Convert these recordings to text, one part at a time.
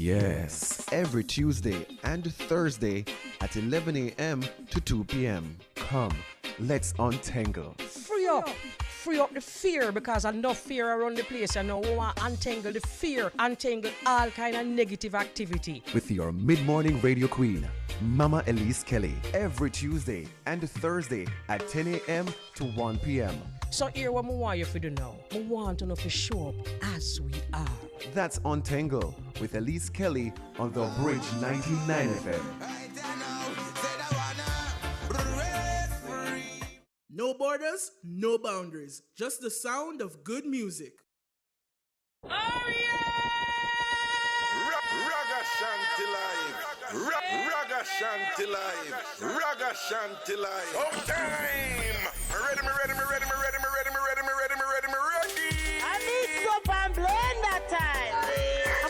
Yes, every Tuesday and Thursday at 11 a.m. to 2 p.m. Come, let's untangle. Free up the fear, because enough fear around the place. And now we want to untangle the fear, untangle all kind of negative activity. With your mid-morning radio queen, Mama Elise Kelly, every Tuesday and Thursday at 10 a.m. to 1 p.m. So here what I want you to do now. I want to know to show up as we are. That's Untangle with Elise Kelly on the Bridge 99 FM. No borders, no boundaries, just the sound of good music. Oh yeah! Ragashanti live. Ragashanti live. Ragashanti live. Oh time! Ready. I need Mixup and Blenda time.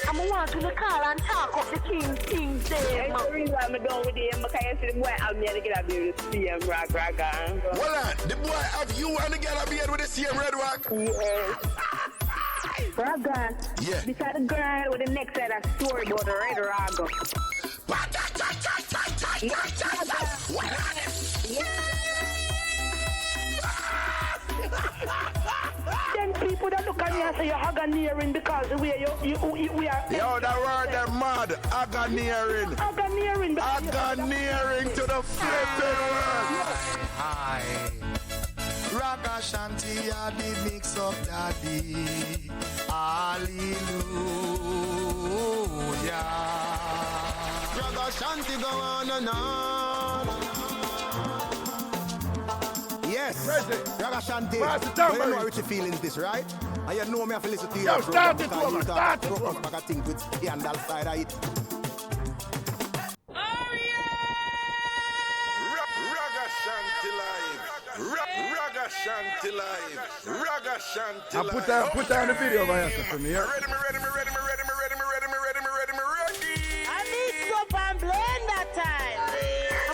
I'm want to call and talk of the King's Day. That's the reason I'm done with him, because I see the boy out there to get a beard with the same Raga. Hold on, the boy have you and the girl a beard with the same red rock? Yes. Raga. Yeah. Beside the girl with the next side of story about the red Raga. Then people that look at me and say you're Haganiering because the way we are. Yo, that word they're mad. Haganiering. Haganiering to the flipping world. Hi. Ragashanti, I the Mixup daddy. Hallelujah. Ragashanti go on and on. Yes, Ragashanti. You know how Richie feelings this, right? And you know me have to listen to you. Yo, start it, woman. Start it, woman. I think with the handle side of it. Ragashanti live. Ragashanti live. Put on the video by yourself for me. Yeah? Ready. I need Mixup and Blenda time.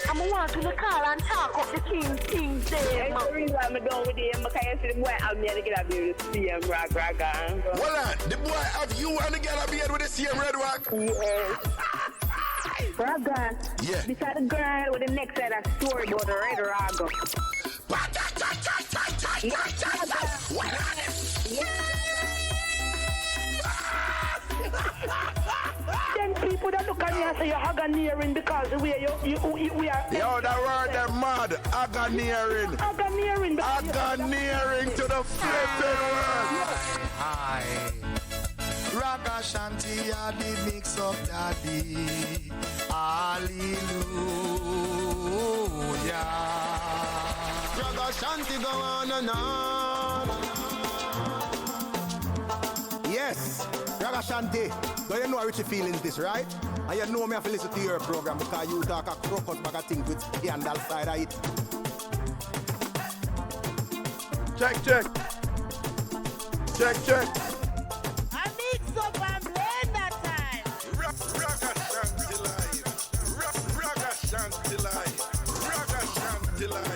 I'm want to call and talk of the King's Day. That's the reason I'm done with him, because I see the boy out there to get a beard with the same Raga. Hold on, the boy have you and the girl a beard with the same red rock? Yes. Raga. Yeah. Beside the girl with the next side of story about the red Raga. Then people that look at me and say you're Haganiering because the way we are. Yo, that word they're mad. Haganiering. Haganiering to the flipping world. Hi. Ragashanti, I the Mixup daddy. Hallelujah. Ragashanti go on and on. Yes, Ragashanti. Do you know how Richie feelings this, right? And you know me have to listen to your program because you talk a crocus bag of things with the handle side of it. Check. I need Mixup and Blenda time. Ragashanti live. Ragashanti live. Ragashanti live.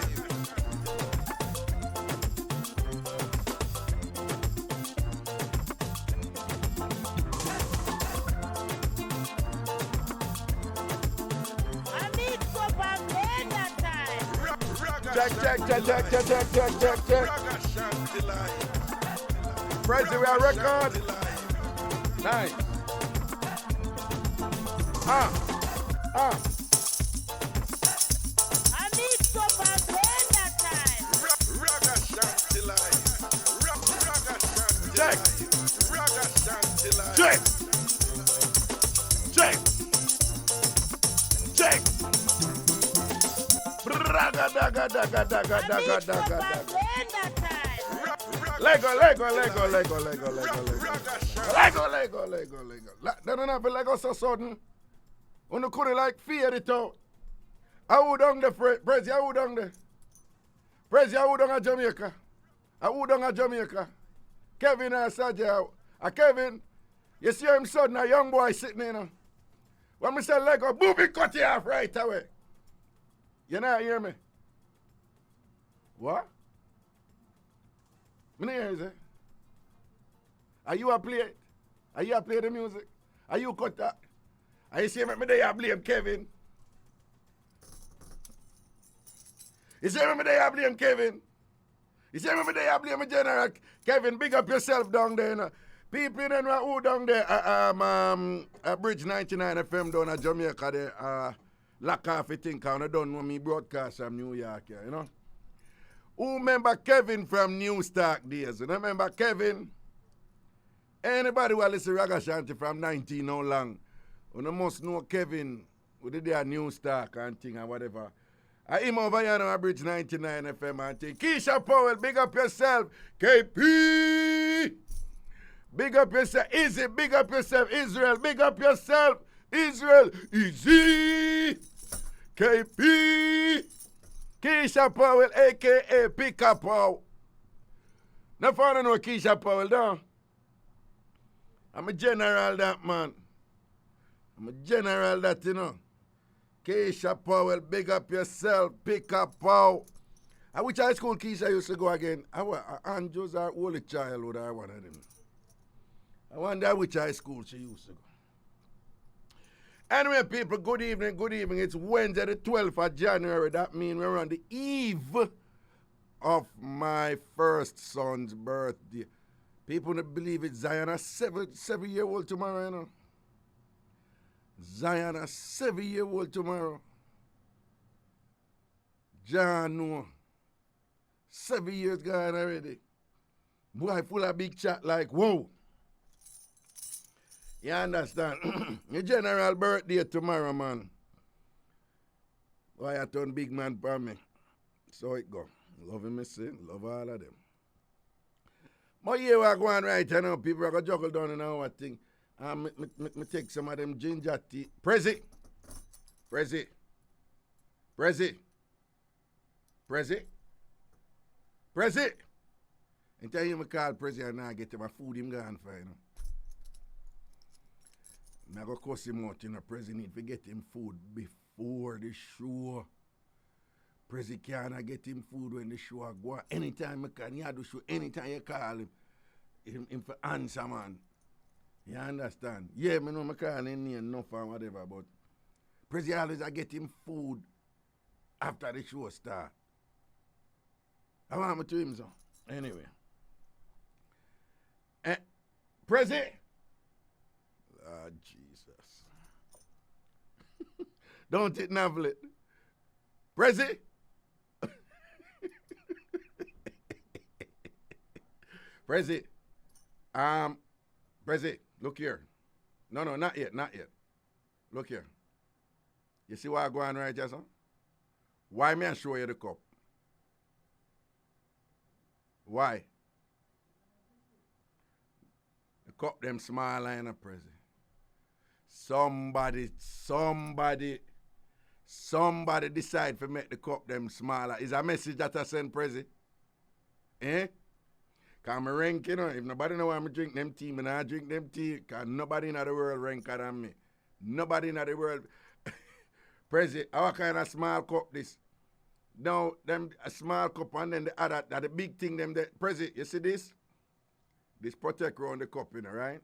I need Mixup and Blenda time. Check. Ragashanti live. Crazy, we are record. Nice. I need Mixup and Blenda time. Ragashanti live. Ragashanti Check. live. Ragashanti live. Check. I need Mixup and Blenda time. Lego. Don't have Lego so sudden. When you couldn't like fear it out. I would on the praise, I would on the praise, I would on a Jamaica. I would on a Jamaica. Kevin and Sajah. Kevin, you see him son, a young boy sitting in. When we say Lego, booby cut you off right away. You not hear me? What? Me not hear you say. Are you a play it? Are you a play the music? Are you cut that? And you see me there, I blame Kevin. You see me there, I blame Kevin. You see me there, I blame General Kevin. Big up yourself down there, you know. People then who down there at Bridge 99 FM down at Jamaica there, lock off a thing, because I don't know me broadcast from New York here, you know. Who remember Kevin from New Stark days? You remember Kevin? Anybody who listen to Ragashanti from 19 how long, you must know Kevin, who did their New Stark and thing and whatever. I him over here on Bridge 99 FM and thing. Keisha Powell, big up yourself. KP! Big up yourself. Easy, big up yourself. Israel, big up yourself. Israel, easy. KP! Keisha Powell, a.k.a. Pickup Powell. No fun to know Keisha Powell, though. I'm a general that, man. I'm a general that, you know. Keisha Powell, big up yourself, Pickup Powell. At which high school Keisha used to go again? Andrews or Holy Childhood or one of them. I wonder which high school she used to go. Anyway, people, good evening, good evening. It's Wednesday the 12th of January. That means we're on the eve of my first son's birthday. People don't believe it. Zion is 7-year-old tomorrow, you know. Zion is 7-year-old tomorrow. John, no. 7 years gone already. Boy, full of big chat like, whoa. You understand? Your general birthday tomorrow, man. Why I turn big man for me. So it go. Love him, see. Love all of them. But yeah, we're going right now. People are going to juggle down in our thing. Me take some of them ginger tea. Prezi. And tell him I call Prezi and now get him a food him gone for, you know. I'm going to cuss him out, you know. Prezi need to get him food before the show. Prezi can't get him food when the show go. Anytime I can, you do show. Anytime you call him for answer, man. You understand? Yeah, I know I call him enough or whatever, but Prezi always I get him food after the show start. I want me to him, so. Anyway. Prezi! Ah, Jesus. Don't it novel it. Prezi! Prezi. Prezi, look here. No, not yet. Look here. You see what I go on right here, son? Why me I show you the cup? Why? The cup them small line of Prezi. Somebody decide to make the cup them smaller. Is a message that I send Prezi? Eh? Because I'm rank, you know, if nobody know why I'm drink them tea, I drink them tea, because nobody in the world ranker than me. Nobody in the world. Prezi, our kind of small cup this. Now, them a small cup and then the other, that the big thing, them, the Prezi, you see this? This protect around the cup, you know, right?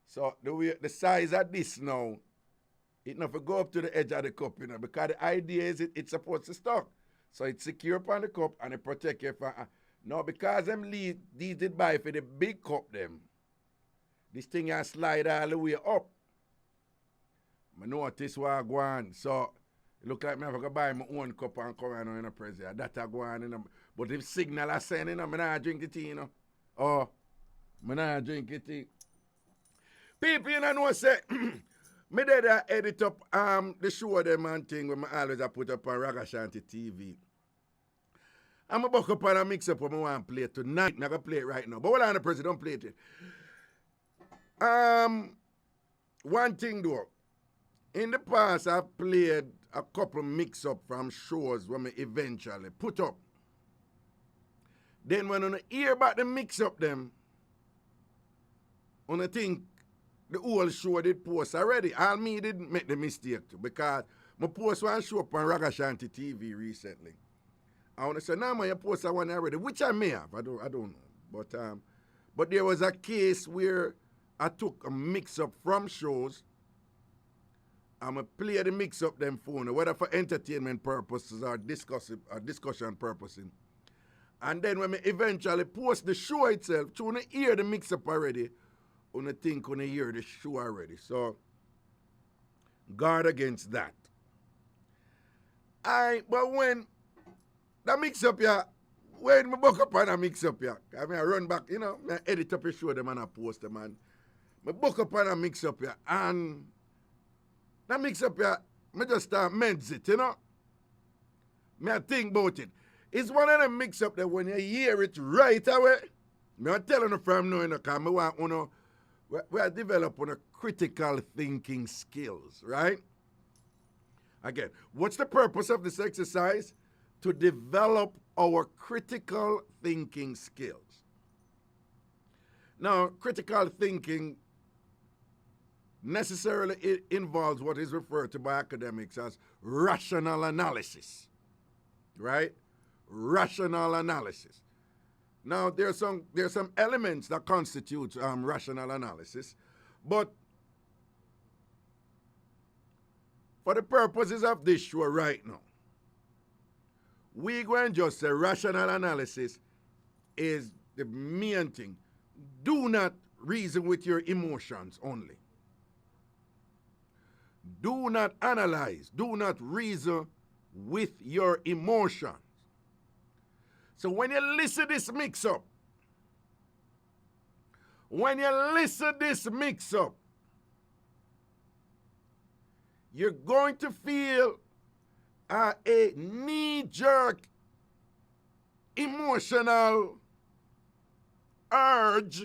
So, the size of this now, it never go up to the edge of the cup, you know, because the idea is it's supposed to stuck. So, it's secure upon the cup and it protect you from... Now, because them these did buy for the big cup, them, this thing can slide all the way up. I notice what I go on. So, it look like me have to buy my own cup and come on in a Prezi. That I go on, you know. But if signal I send, you know, I not drink the tea, you know. Oh, I not drink the tea. People, you know, say, me did edit up the show them and thing when I always put up on Ragashanti TV. I'm going to buck up on a mix-up when I want to play it tonight. I'm going to play it right now. But hold on, the Prezi, don't play it yet. One thing, though. In the past, I've played a couple mix-up from shows when I eventually put up. Then when I hear about the mix-up them, when I think the whole show did post already, all me didn't make the mistake too, because I post one show up on Ragashanti TV recently. I want to say, no, man, you post that one already, which I may have. I don't know. But there was a case where I took a mix-up from shows I'm going to play the mix up them phone, whether for entertainment purposes or discussion purposes. And then when we eventually post the show itself, you want to hear the mix up already, you want to think you want to hear the show already. So, guard against that. But when the mix up, yeah, when I book up on a mix up, yeah, I mean, I run back, you know, I edit up a show them and I post them, and I book up on a mix up, yeah, and that mix up, yeah, I just start mends it, you know. I think about it. It's one of them mix up that when you hear it right away, I'm telling you from now, because I want to know, we are developing a critical thinking skills, right? Again, what's the purpose of this exercise? To develop our critical thinking skills. Now, critical thinking necessarily involves what is referred to by academics as rational analysis, right? Rational analysis. Now, there's some elements that constitute rational analysis, but for the purposes of this show right now, we're going to just say rational analysis is the main thing. Do not reason with your emotions only. Do not analyze. Do not reason with your emotions. So when you listen this mix up, you're going to feel a knee-jerk emotional urge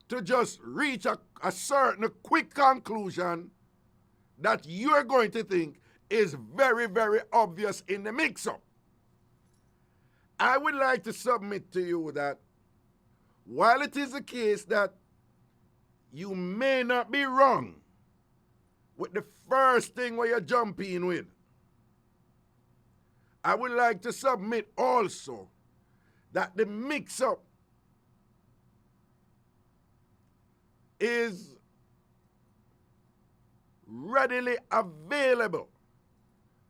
to just reach a certain quick conclusion that you're going to think is very, very obvious in the mix-up. I would like to submit to you that while it is the case that you may not be wrong with the first thing where you jump in with, I would like to submit also that the mix-up is readily available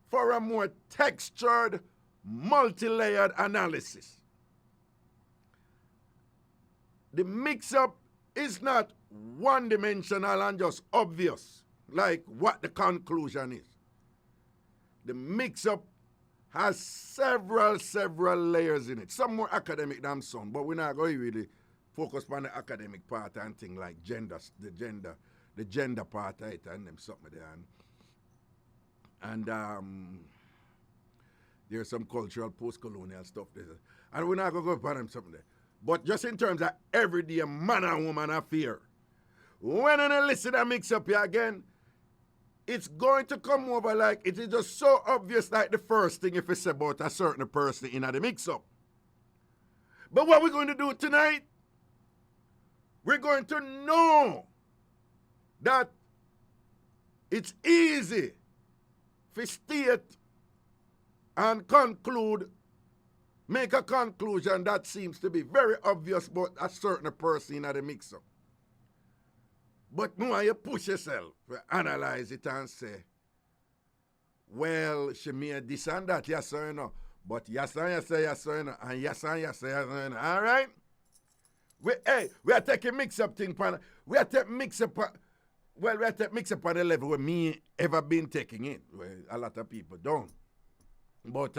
for a more textured, multi-layered analysis. The mix-up is not one-dimensional and just obvious, like what the conclusion is. The mix-up has several layers in it. Some more academic than some, but we're not going to really focus on the academic part and things like the gender part of it and them something there. And there's some cultural, post-colonial stuff there. And we're not going to go upon them something there. But just in terms of everyday man and woman affair, when I listen to mix up here again, it's going to come over like it is just so obvious like the first thing if it's about a certain person in the mix-up. But what we're going to do tonight, we're going to know that it's easy to state and conclude, make a conclusion that seems to be very obvious about a certain person in the mix-up. But now you push yourself, analyze it and say, well, she made this and that, yes or no. But yes or yes or no, and yes or yes or no. All right? We are taking mix-up thing, we are taking mix-up, we are taking mix-up on the level where me ever been taking it. Well, a lot of people don't. But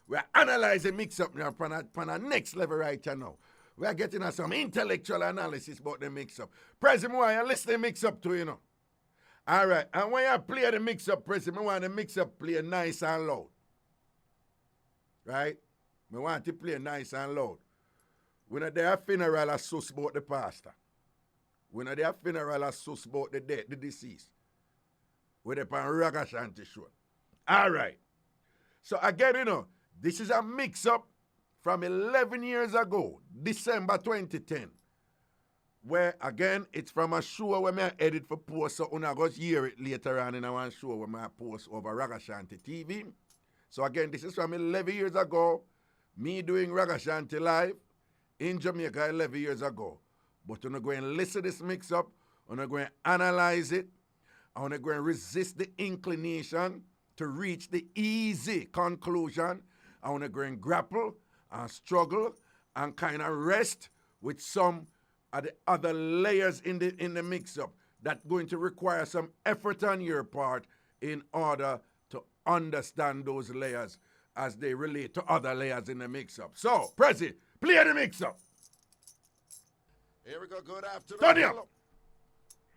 we are analyzing mix-up now on a next level right now. We are getting some intellectual analysis about the mix-up. President, why you listen to the mix-up to, you know? All right, and when you play the mix-up, President, I want the mix-up play nice and loud. Right? I want to play nice and loud. When they have funeral, I sus about the pastor. When they have funeral, I sus about the dead, the deceased. When they on Ragashanti show. All right. So again, you know, this is a mix-up from 11 years ago, December 2010, where, again, it's from a show where I edit for post, so I'm going to hear it later on in one show where I post over Ragashanti TV. So, again, this is from 11 years ago, me doing Ragashanti live in Jamaica 11 years ago. But I'm going to listen to this mix-up, I'm going to analyze it, I want to go and resist the inclination to reach the easy conclusion. I want to go and grapple and struggle and kind of rest with some of the other layers in the mix-up that's going to require some effort on your part in order to understand those layers as they relate to other layers in the mix-up. So, Prezi, play the mix-up. Here we go. Good afternoon. Turn it up.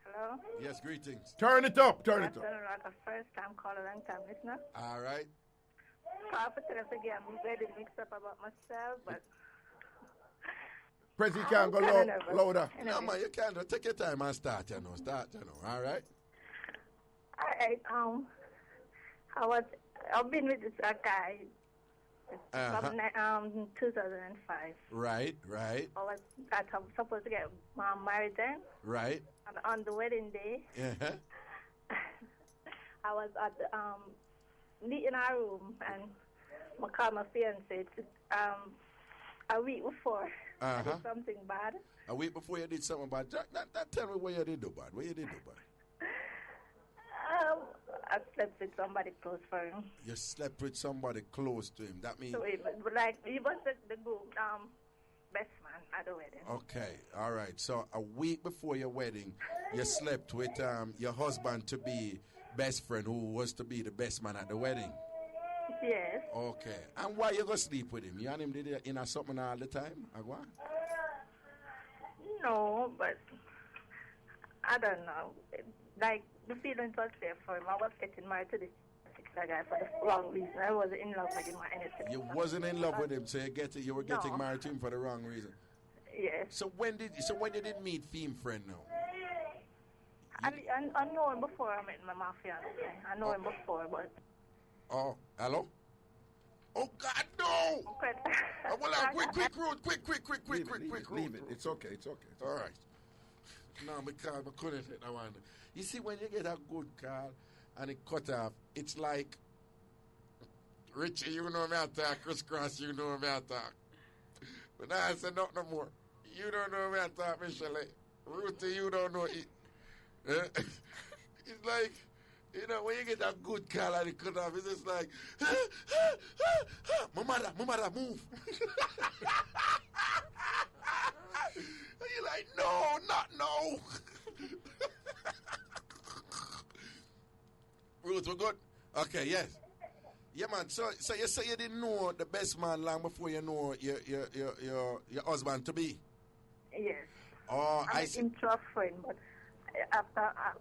Hello? Yes, greetings. Turn it up. Good afternoon, like a first time caller, long time listener. All right. Call for tell us again, I'm ready to mix up about myself, but... Prezi can't go louder. No, man, you can't. Take your time and start, you know. All right? All right, I've been with this guy from 2005. Right. I was supposed to get married then. Right. And on the wedding day, I was at in our room, and I called my fiancé a week before. I did something bad. A week before you did something bad. That tell me what you did do bad. What you did do bad? I slept with somebody close for him. You slept with somebody close to him. That means... So he was the good best man at the wedding. Okay, all right. So a week before your wedding, you slept with your husband-to-be best friend who was to be the best man at the wedding. Yes. Okay. And why you go sleep with him? You and him did something all the time? Agua? No, but I don't know. Like, the feelings was there for him. I was getting married to this particular guy for the wrong reason. I wasn't in love with him or anything. You wasn't in love with him, so you were getting married to him for the wrong reason. Yes. So when you didn't meet Femme friend now? I know him before I met my fiancé. I know him before, but... Oh, hello? Oh, God, no! Okay. Well, quick, Ruth, quick. Leave it. It's okay. All right. No, because I couldn't hit that one. You see, when you get a good call and it cut off, it's like, Richie, you know me attack, Chris Cross, you know me attack. But now I said not no more. You don't know me attack, Michelle. Ruthie, you don't know it. It's like, you know, when you get a good call and it cut off, it's just like, my mother, move. And you're like, no, not no. Ruth, we're good? Okay, yes. Yeah, man. So you say you didn't know the best man long before you know your husband to be? Yes. Oh, I see. I'm into a friend, but after I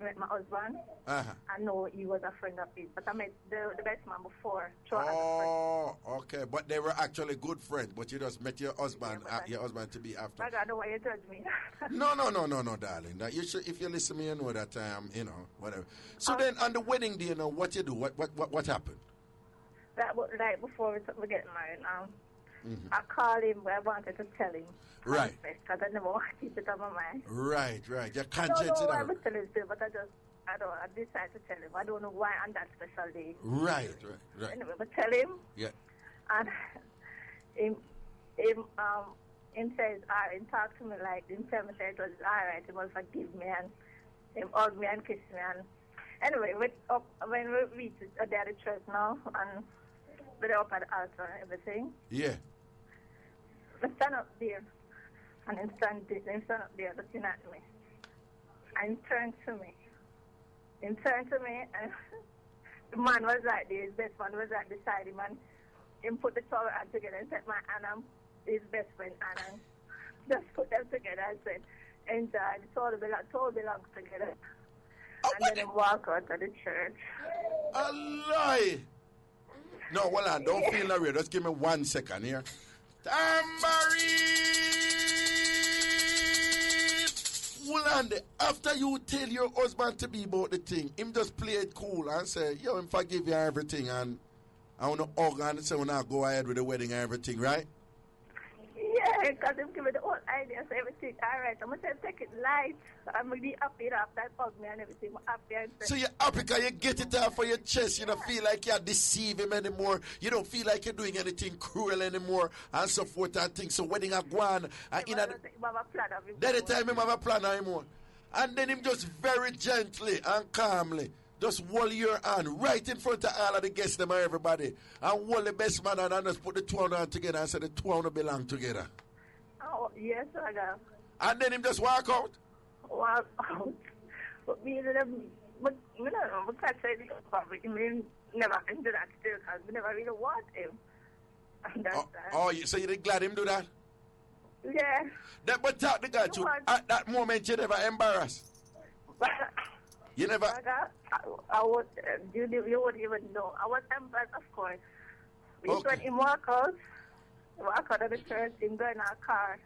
met my husband, I know he was a friend of his. But I met the best man before. Oh, okay. But they were actually good friends. But you just met your husband, your husband to be after. I don't know why you judge me. No, darling. That you should, if you listen to me, you know that you know, whatever. So then, on the wedding day, you know what you do? What happened? Like before we get married, I called him, but I wanted to tell him. Right. Because I never want to keep it on my mind. Right. Your conscience. I don't know why I tell him still, but I decided to tell him. I don't know why on that special day. Right. Anyway, but tell him. Yeah. And him says, he talked to me like, him tell me that it was all right, he must forgive me, and him hug me and kiss me. And anyway, when we reach there at the church now, and we're up at the altar and everything. Yeah. I stand up there, and him stand up there looking at me. And he turned to me. And the man was right there, his best man was right beside him, and him put the two hands together and set my hand on his best friend and just put them together and said, enjoy, the two belongs together. And then he walk out of the church. A lie! No, hold on, don't feel no way. Just give me 1 second here. Tambourine! Hold on there. After you tell your husband to be about the thing, him just play it cool and say, yo, him forgive you everything, and I want to hug and say, when I go ahead with the wedding and everything, right? Yeah, because him give me the whole idea, so everything, all right. I'm going to take it light. I'm going to be happy after I hug me and everything. I'm happy and so you're happy because you get it off for your chest. You don't feel like you deceive him anymore. You don't feel like you're doing anything cruel anymore and so forth and things. So wedding a go on. Then the time him have a plan anymore. And then him just very gently and calmly just hold your hand right in front of all of the guests them and everybody. And hold the best man and just put the two on together and say the two on belong together. Oh, yes, I got. And then him just walk out. Walk out. But me, but you know, we can't say this public. I mean, never can do that still because we never really want him. And that's that. Oh, so you didn't glad him do that? Yeah. But talk to God, you, at that moment you never embarrassed. But You never. I would. You wouldn't even know. I was embarrassed, of course. We Okay. went in walk out of the church, in go in our car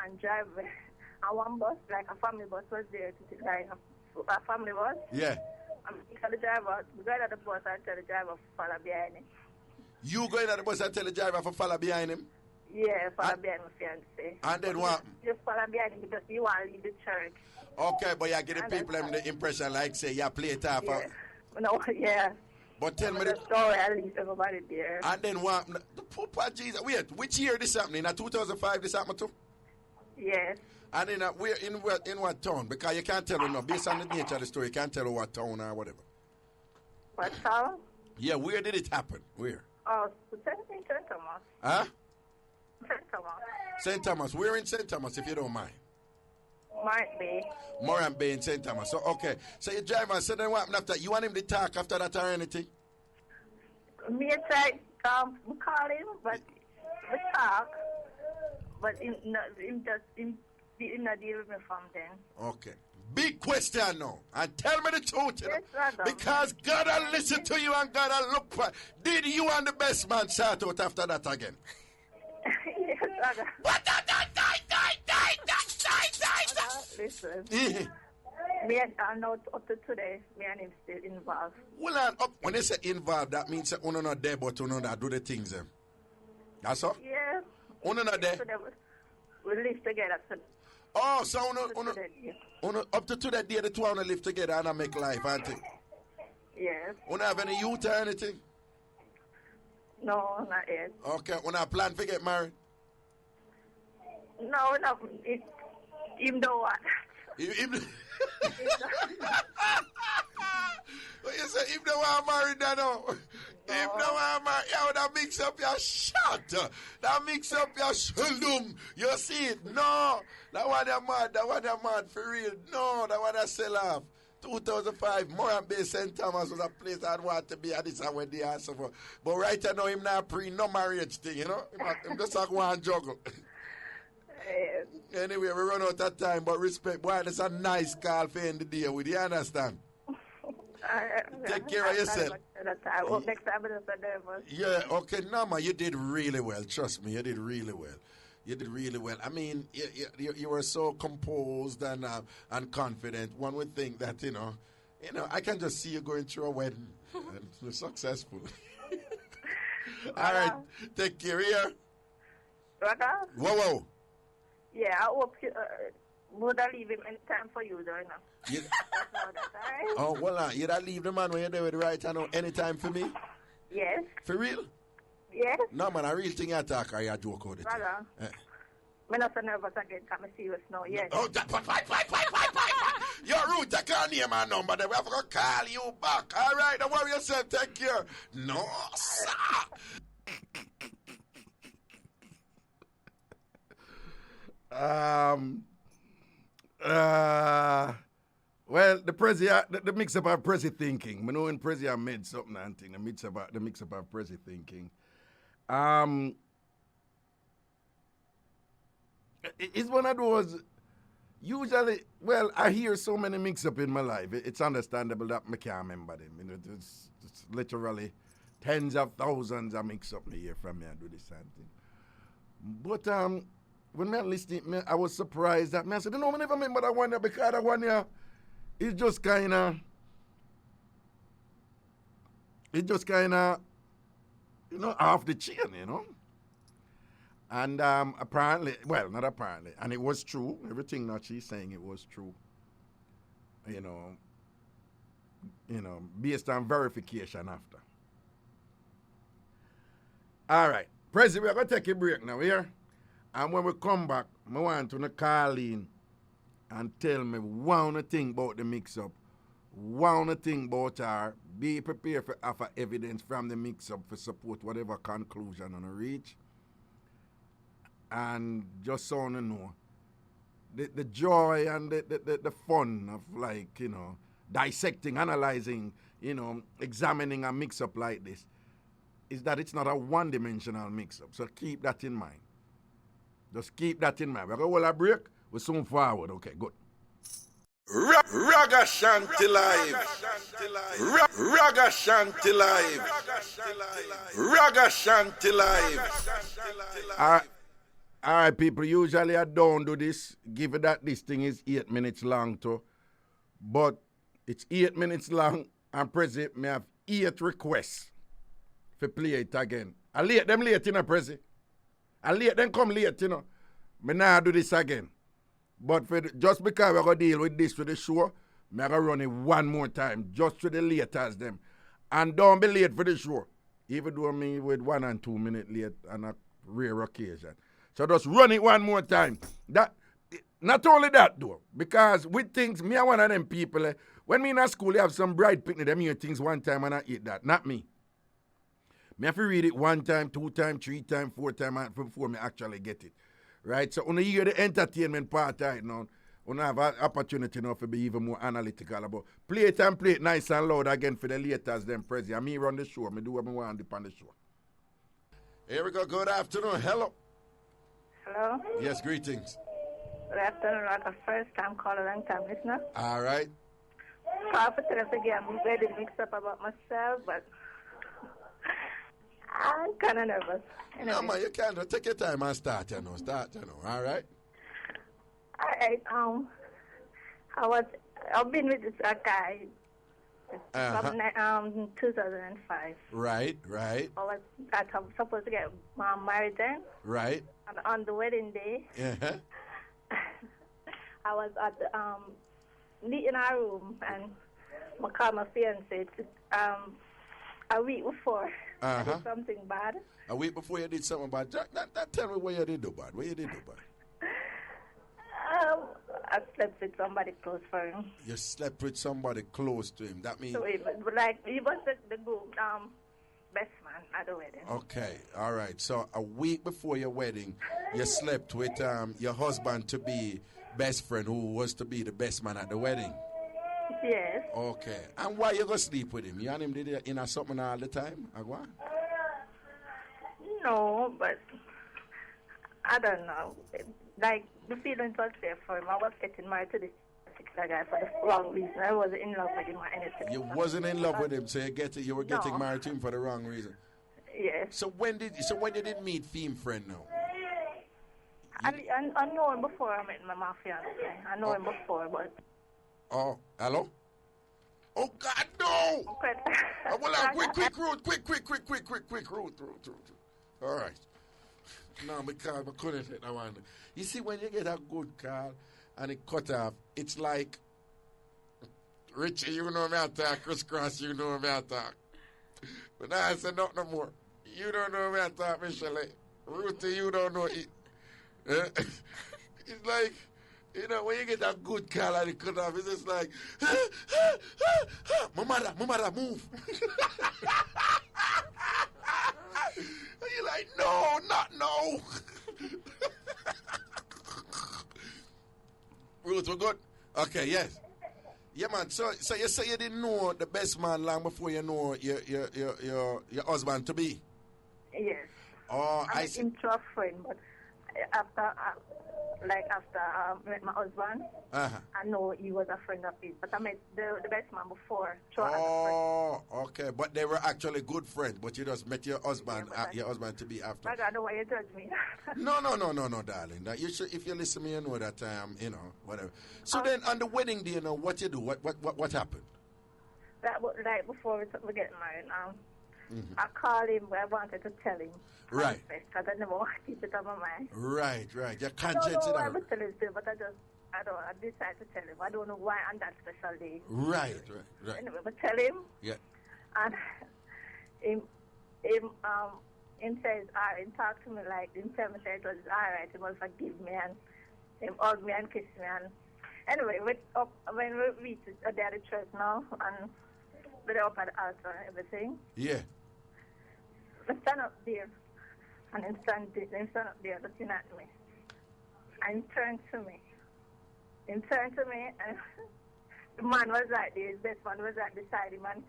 and drive. And one bus, like a family bus, was there to like a family bus. Yeah. And we tell the driver, we go out of the bus and tell the driver to follow behind him. You go in at the bus and tell the driver to follow behind him? Yeah, follow behind my fiance. And then what? Just follow behind him because you want to leave the church. Okay, but you get the people them the impression like say you play it off. Yeah. No, yeah. But tell me the the story, at least everybody there. And then what? The Papa Jesus. Wait, which year this happened? In 2005 this happened too? Yes. And in where in what town? Because you can't tell me no. Based on the nature of the story, you can't tell what town or whatever. What town? Yeah, where did it happen? Where? Oh, St. Thomas. Huh? St. Thomas. St. Thomas. We're in St. Thomas, if you don't mind. Might be. Moran Bay in St. Thomas. So, okay. So you drive and so then what happened after? You want him to talk after that or anything? Me try call him, but we talk. But him not deal with me from then. Okay. Big question now. And tell me the truth. You know? Yes, brother. Because God will listen to you and God will look for. Did you and the best man start out after that again? Yes, brother. What? Listen. Me and I know up to today, me and him still involved. Well, up, when they say involved, that means that you're not there, but you're not do the things. That's all? Yeah. You're not there? We live together. Oh, so up to today, the two want to live together and make life, aren't they? Yes. You don't have any youth or anything? No, not yet. Okay, you don't plan to get married? No, even though what? Even What you say, if they want married, then no. If they want married, yeah, that mix up your shot. That mix up your shulum. You see it? No. That one they mad for real. No, that one they sell off. 2005, Moran Bay St. Thomas was a place I'd want to be at this and when they answer for. But right now, him not no marriage thing, you know? Him just like one juggle. Anyway, we run out of time, but respect. Boy, that's a nice call for end the day with you, understand? Take care of yourself. Next time, nervous. Yeah, okay, no, man, you did really well. Trust me, you did really well. You did really well. I mean, you were so composed and confident. One would think that, you know, I can just see you going through a wedding and you're successful. All right, take care here. Brother? Whoa. Yeah, I hope you would I leave him any time for you, though, You, right? oh, well, you'd leave the man when you're there with the right hand anytime for me? Yes. For real? Yes. No, man, I real thing you talk or you joke out it. Brother, I'm not so nervous again, because I'm serious now, yes. Oh, you're rude, I can't hear my number, then we have to call you back. All right, don't worry yourself, take care. No, sir. Well, the Prezi, the mix up of Prezi thinking. I know when Prezi made something and thing, the mix up of Prezi thinking. It's one of those. Usually, well, I hear so many mix up in my life. It's understandable that I can't remember them. You know, it's literally tens of thousands of mix up me hear from me and do this and thing. But when I listening, I was surprised that I said, no, I never remember that one because that one here, it's just kind of, you know, off the chain, you know. And apparently, well, not apparently, and it was true. Everything that she's saying, it was true. You know, based on verification after. All right, President, we're going to take a break now, here. And when we come back, I want to call in and tell me one thing about the mix-up, one thing about her, be prepared for offer evidence from the mix-up for support whatever conclusion on a reach. And just so you know, the joy and the fun of, like, you know, dissecting, analyzing, you know, examining a mix-up like this is that it's not a one-dimensional mix-up. So keep that in mind. Just keep that in mind. We're going to hold a break. We're soon forward. Okay, good. Ragashanti live. Ragashanti live. Ragashanti live. All right, people. Usually I don't do this. Given that this thing is 8 minutes long, too. But it's 8 minutes long, and present me have 8 requests for play it again. I late them late, you know, Prezi. I late them come late, you know. Me now do this again. But just because we're going to deal with this for the show, I'm going to run it one more time, just for the laters them. And don't be late for the show. Even though me with 1 and 2 minutes late on a rare occasion. So just run it one more time. That not only that though, because with things, me are one of them people, when me in a school, you have some bright picnic, them hear things one time and I eat that. Not me. Me have to read it 1 time, 2 time, 3 time, 4 time before me actually get it. Right? So when you hear the entertainment part right now, you have an opportunity now to be even more analytical about play it and play it nice and loud again for the laters them Prezi. And me run the show. Me do what I want to do on the show. Here we go. Good afternoon. Hello. Hello? Yes, greetings. Good afternoon. I'm a first-time caller, long-time listener. All right. Call for therapy again. I'm very mixed up about myself, but I'm kind of nervous. Anyway. No, man, you can't. Take your time and start, you know. All right? All right. I've been with this guy from 2005. Right. I was supposed to get married then. Right. And on the wedding day, I was at the in our room, and I called my fiancé a week before. I did something bad. A week before you did something bad? Tell me what you did do bad. I slept with somebody close for him. You slept with somebody close to him. That means... So he was the good best man at the wedding. Okay, all right. So a week before your wedding, you slept with your husband-to-be best friend who was to be the best man at the wedding. Yes. Okay. And why you go sleep with him? You and him did it in something all the time? Agua? No, but I don't know. Like, the feeling was there for him. I was getting married to this particular guy for the wrong reason. I wasn't in love with him or anything. You wasn't in love with him, so you were getting married to him for the wrong reason. Yes. So when did you meet Theme Friend now? I know him before I met my fiancé. I know him before, but... Oh, hello? Oh, God, no! Okay. Quick route. All right. No, because I couldn't hit that one. You see, when you get a good call and it cut off, it's like, Richie, you know me I talk, crisscross, you know me I talk. But now I say not no more. You don't know me I talk, Michelle. Ruthie, you don't know it. It's like, you know, when you get a good call and it cut off, it's just like, my mother, move. And you're like, no, not no. Ruth, we're good? Okay, yes. Yeah, man. So you say you didn't know the best man long before you know your husband to be? Yes. Oh, I see. Into a friend, but after I met my husband, I know he was a friend of his. But I met the best man before. Oh, okay. But they were actually good friends. But you just met your husband, your husband to be after. I don't know why you judge me. No, darling. That you should, if you listen to me, you know that you know whatever. So then, on the wedding day, you know what you do? What happened? Like before we get married, I called him, but I wanted to tell him. Right. Because I never want to keep it on my mind. Right. Your conscience. I don't know why I tell him still, but I decided to tell him. I don't know why on that special day. Right. Anyway, but tell him. Yeah. And him says, he talked to me like, him tell me that it was all right. He must forgive me, and him hug me and kiss me, and Anyway, when we reach the church now, and we're up at the altar and everything, Yeah. I stand up there, and he stand up there looking at me. And he turned to me. And the man was right there, his best man was right beside him, and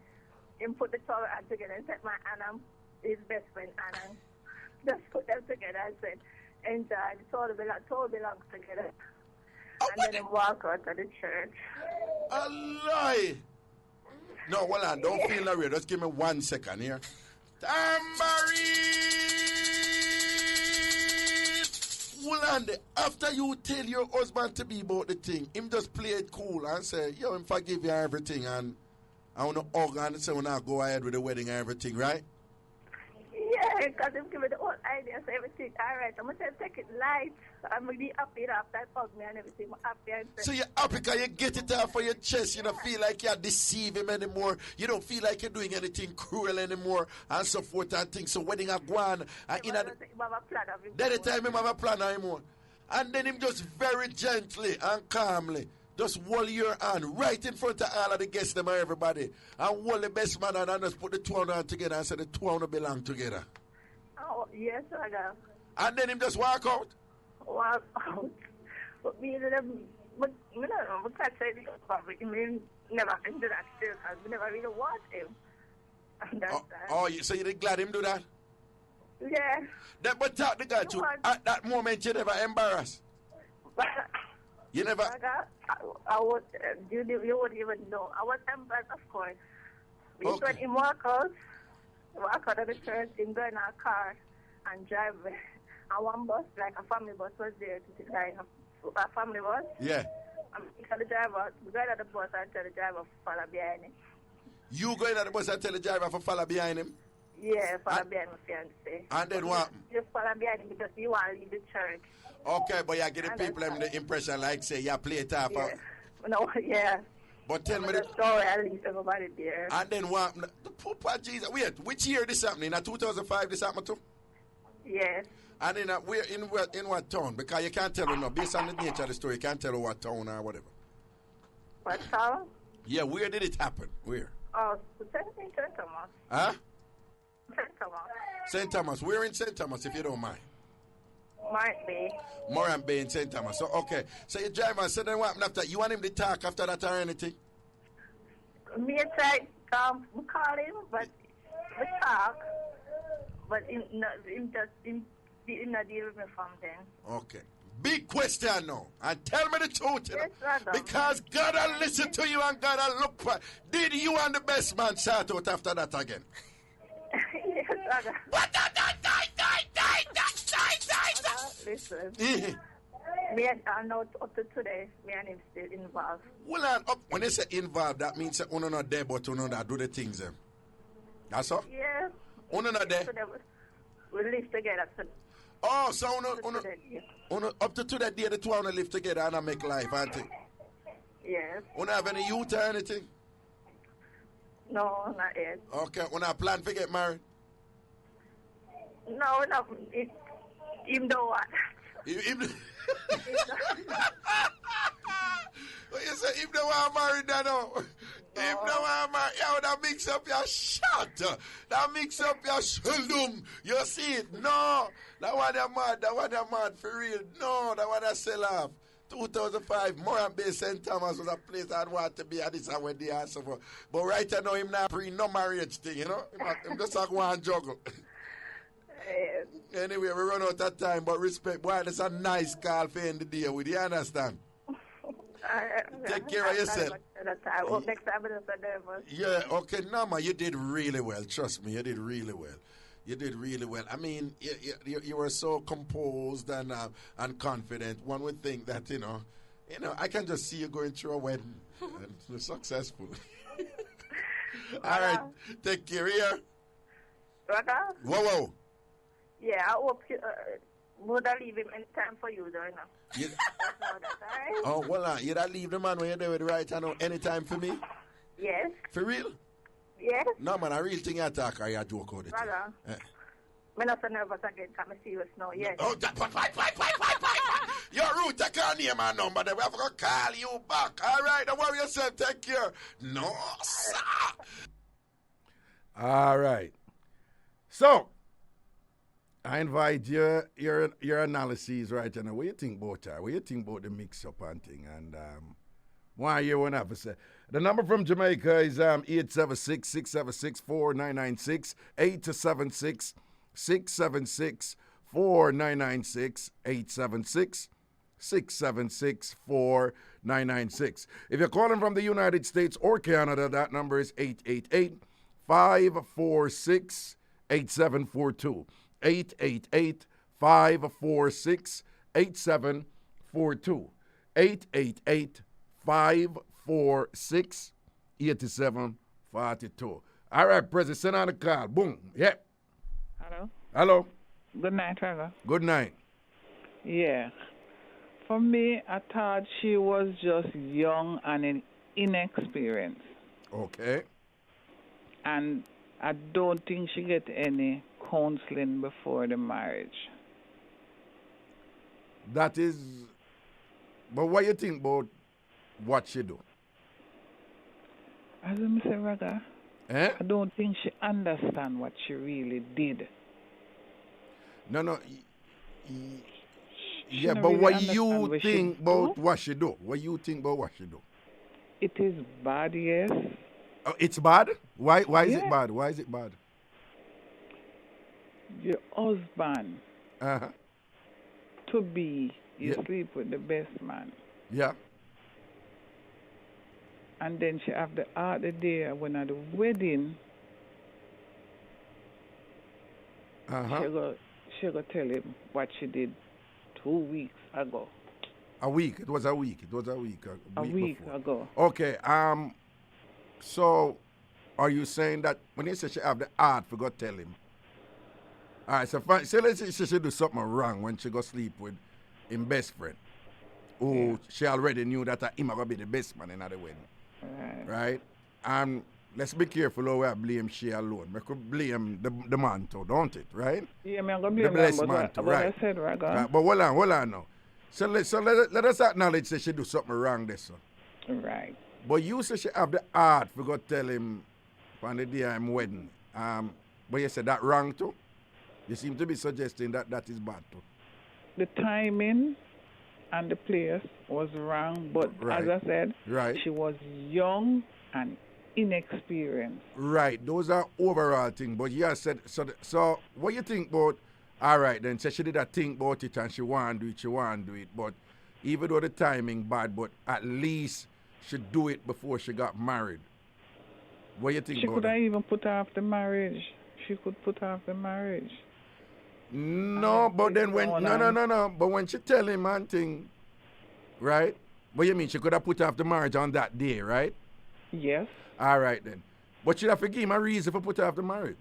he put the towel hand together and set my hand on his best friend hand, and just put them together and said, enjoy, the towel belongs together. And then he walk out of the church. A lie. No, hold on. Don't feel no way. Just give me 1 second here. Tambourine! Hold on there. After you tell your husband to be about the thing, him just play it cool and say, yo, him forgive you everything, and I want to hug and say, when I go ahead with the wedding and everything, right? Yeah, because him give me the whole idea, so everything, all right, I'm going to take it light. I'm really happy after I hug me and everything. I'm happy. And so you're happy because you get it off of your chest. You don't feel like you're deceiving him anymore. You don't feel like you're doing anything cruel anymore and so forth and things. So wedding a go on. Then the time him have a plan anymore. And then him just very gently and calmly just hold your hand right in front of all of the guests them and everybody. And hold the best man and just put the two on together and say the two on belong together. Oh, yes, I know. And then him just walk out. Walk out. But me and them, but you know, we can't say this public. I mean, never been to that still because we never really want him. And that's that. Oh, so you're glad him do that? Yeah. That, but talk the guy too. At that moment, you never embarrassed. But You never. I would. You wouldn't even know. I was embarrassed, of course. We went in walk out of the church, in go in our car and drive. And one bus, like a family bus, was there to line up. A family bus. Yeah. And tell the driver, we go out of the bus and tell the driver to follow behind him. You go in at the bus and tell the driver to follow behind him? Yeah, follow behind my fiancé. And then what? Just follow behind him because you want to leave the church. Okay, but you get the people the impression like say you play it off. Yeah. No, yeah. But tell me the story, at least everybody there. And then what? The Papa Jesus. Wait, which year this happened? In 2005 this happened too? Yes. And in what town? Because you can't tell me no. Based on the nature of the story, you can't tell what town or whatever. What town? Yeah, where did it happen? Where? Oh, St. Thomas. Huh? St. Thomas. St. Thomas. Where in St. Thomas, if you don't mind? Might be. Moran Bay in St. Thomas. So, okay. So you drive and so then what happened after? You want him to talk after that or anything? Me and I call him, but we talk. But him not deal with me from then. Okay. Big question now. And tell me the truth. Yes, brother. Because God will listen to you and God will look for. Did you and the best man start out after that again? Yes, brother. What? Listen. Me and I know up to today, me and him still involved. Well, up, when they say involved, that means that we're not there, but we're not do the things. That's all? Yeah. We're not there. We live together. Oh, so up to that day, the two want to live together and make life, aren't they? Yes. We don't have any youth or anything? No, not yet. Okay, we not plan to get married? No, even though what? What you say, if they want married, no. If they want married, yeah, that mix up your shot. That mix up your shulum. You see it? No. That one they're mad for real. No, that one they sell off. 2005, Moran Bay St. Thomas was a place I'd want to be at this and when they answer for. But right now, him not no marriage thing, you know? Him just like one juggle. Anyway, we run out of time, but respect. Boy, that's a nice call for end the day with you, understand? Take care of yourself. Next time, yeah, okay, no, man, you did really well. Trust me, you did really well. You did really well. I mean, you were so composed and confident. One would think that, you know, I can just see you going through a wedding and you're successful. All right, take care here. Whoa. Yeah, I hope you would I leave him in time for you, though, you know. Oh, well, you'd leave the man when you're there with the right hand anytime for me? Yes. For real? Yes. No, man, I real thing you talk or you joke out it. I'm not so nervous again, because I'm serious now, yes. Oh, fight. Your root, I can't name my number. Then we have to call you back. All right, don't worry yourself. Take care. No, sir. All right. So, I invite your analyses right now. What you think about that? What you think about the mix-up and thing? And why you want to have to say? The number from Jamaica is 876-676-4996, 876-676-4996, 876-676-4996. If you're calling from the United States or Canada, that number is 888-546-8742. 888-546-8742. 888-546-8742. All right, President, send on the call. Boom. Yep. Hello? Hello. Good night, Raga. Good night. Yeah. For me, I thought she was just young and inexperienced. Okay. And I don't think she get any counseling before the marriage. That is... But what you think about what she do? As I say, Raga, Eh? I don't think she understand what she really did. No. She Yeah, don't but really what understand you what she think do. about what she do? What you think about what she do? It is bad, yes. Oh, it's bad? Why is Yeah. it bad? Why is it bad? Your husband Uh-huh. to be, you Yeah. sleep with the best man. Yeah. And then she have the other day when at the wedding, Uh-huh. she go tell him what she did 2 weeks ago. A week. It was a week. A week before. Ago. Okay. So are you saying that when you say she have the heart for go tell him? All right, so fine. So let's say she do something wrong when she go sleep with him best friend. Who she already knew that him gonna be the best man in the wedding. Right? Let's be careful how we blame she alone. We could blame the man too, don't it? Right? Yeah, I'm gonna blame The blessed him, man too, but right? I said, Raga. Right, but hold on now. So let us acknowledge that she do something wrong this one. Right. But you say she have the heart for go tell him on the day I'm wedding. But you said that wrong too? You seem to be suggesting that that is bad too. The timing and the place was wrong, but Right. as I said, Right. she was young and inexperienced. Right, those are overall things. But you said so what you think about all right then, so she did a think about it and she want to do it, but even though the timing bad, but at least she do it before she got married. What you think She about could that? have even put off the marriage. She could put off the marriage. No, but then when no. But when she tell him one thing, right? What you mean? She could have put off the marriage on that day, right? Yes. All right then. But she'd have to give him a reason for put off the marriage.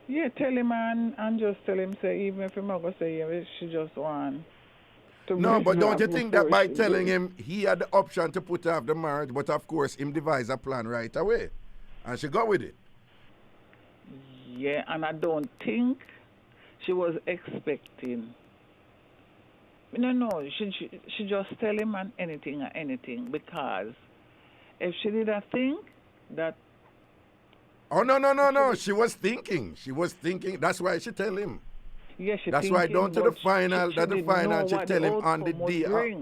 Yeah, tell him and just tell him, say, even if I'm not going to say, yeah, she just want to No, but don't you before think that by she telling do it. him he had the option to put off the marriage, but of course him devise a plan right away. And she got with it. Yeah, and I don't think she was expecting. No, she just tell him and anything because if she did a thing that. Oh no. She was thinking. That's why she tell him. Yeah, she That's why down to the final, she tell him on the day.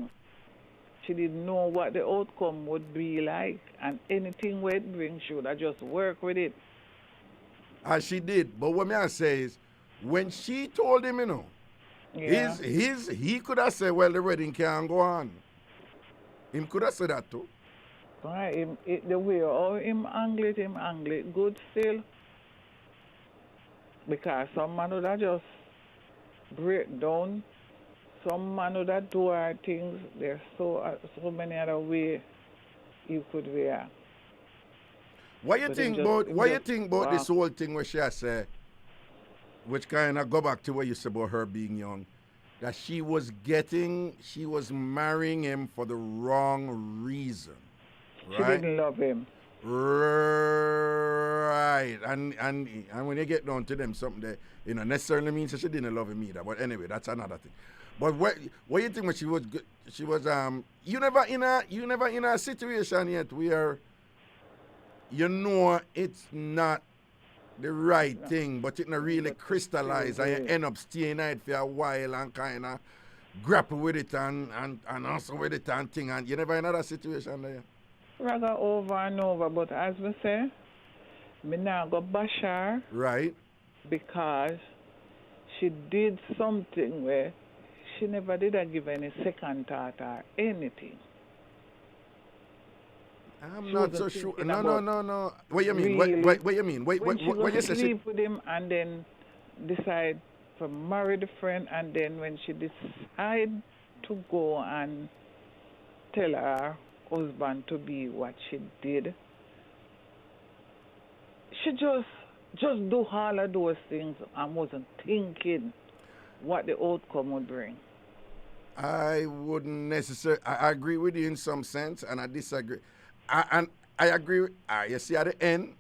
She didn't know what the outcome would be like, and anything where it brings, she would have just work with it. As she did. But what me I say is, when she told him, Yeah. he could have said, well, the wedding can't go on. Him could have said that too. Right, the way him angle it good still. Because some man would have just break down. Some man would have do hard things. There's so many other ways you could react. What you But think him about just- what you just think about walk. this whole thing where she say, which kind of go back to what you said about her being young, that she was marrying him for the wrong reason, She right? didn't love him. Right. And when you get down to them, something that, necessarily means that she didn't love him either. But anyway, that's another thing. But what you think when she was good? She was you never in a situation yet where it's not the right thing, but it not really crystallize and you end up staying in it for a while and kind of grapple with it and also with it and thing, and you never in that situation there. Raga over and over, but as we say, me now go bash her. Right. Because she did something where she never did give any second thought or anything. I'm not so sure. No. What you mean? Really, What you mean? What you say? Sleep with him and then decide to marry the friend, and then when she decide to go and tell her husband to be what she did, she just do all of those things and wasn't thinking what the outcome would bring. I wouldn't necessarily. I agree with you in some sense, and I disagree. I agree with you see at the end,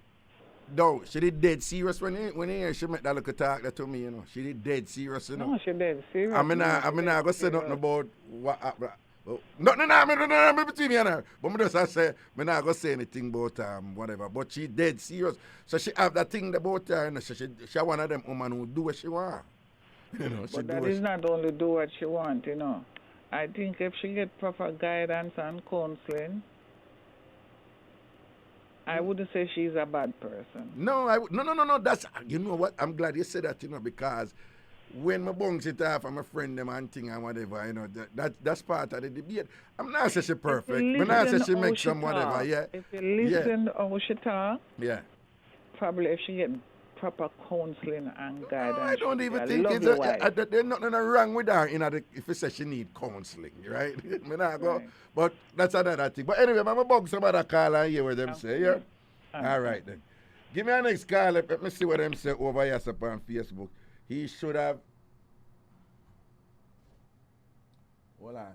though, she did dead serious when she made that little talk that to me, She did dead serious, No, she dead serious. I mean, not going to say nothing about what happened. No, between me and her. But I say, I'm not going to say anything about whatever. But she dead serious. So she have that thing about her, she one of them women who do what she want. But that is not only do what she want, I think if she get proper guidance and counseling, I wouldn't say she's a bad person. No. That's, you know what? I'm glad you said that, because when my bunks it off and my friend them and thing and whatever, that's part of the debate. I'm not saying she perfect. I'm not saying she makes some whatever, yeah. If you listen how she talk, yeah. Probably if she get proper counseling and guidance. I don't even think there's nothing wrong with her if you say she need counseling, right? Right. But that's another thing. But anyway, I'm going to bug some other call and hear what them say, yeah? All right, then. Give me a next call. Let me see what them say over here on Facebook. He should have... Hold on.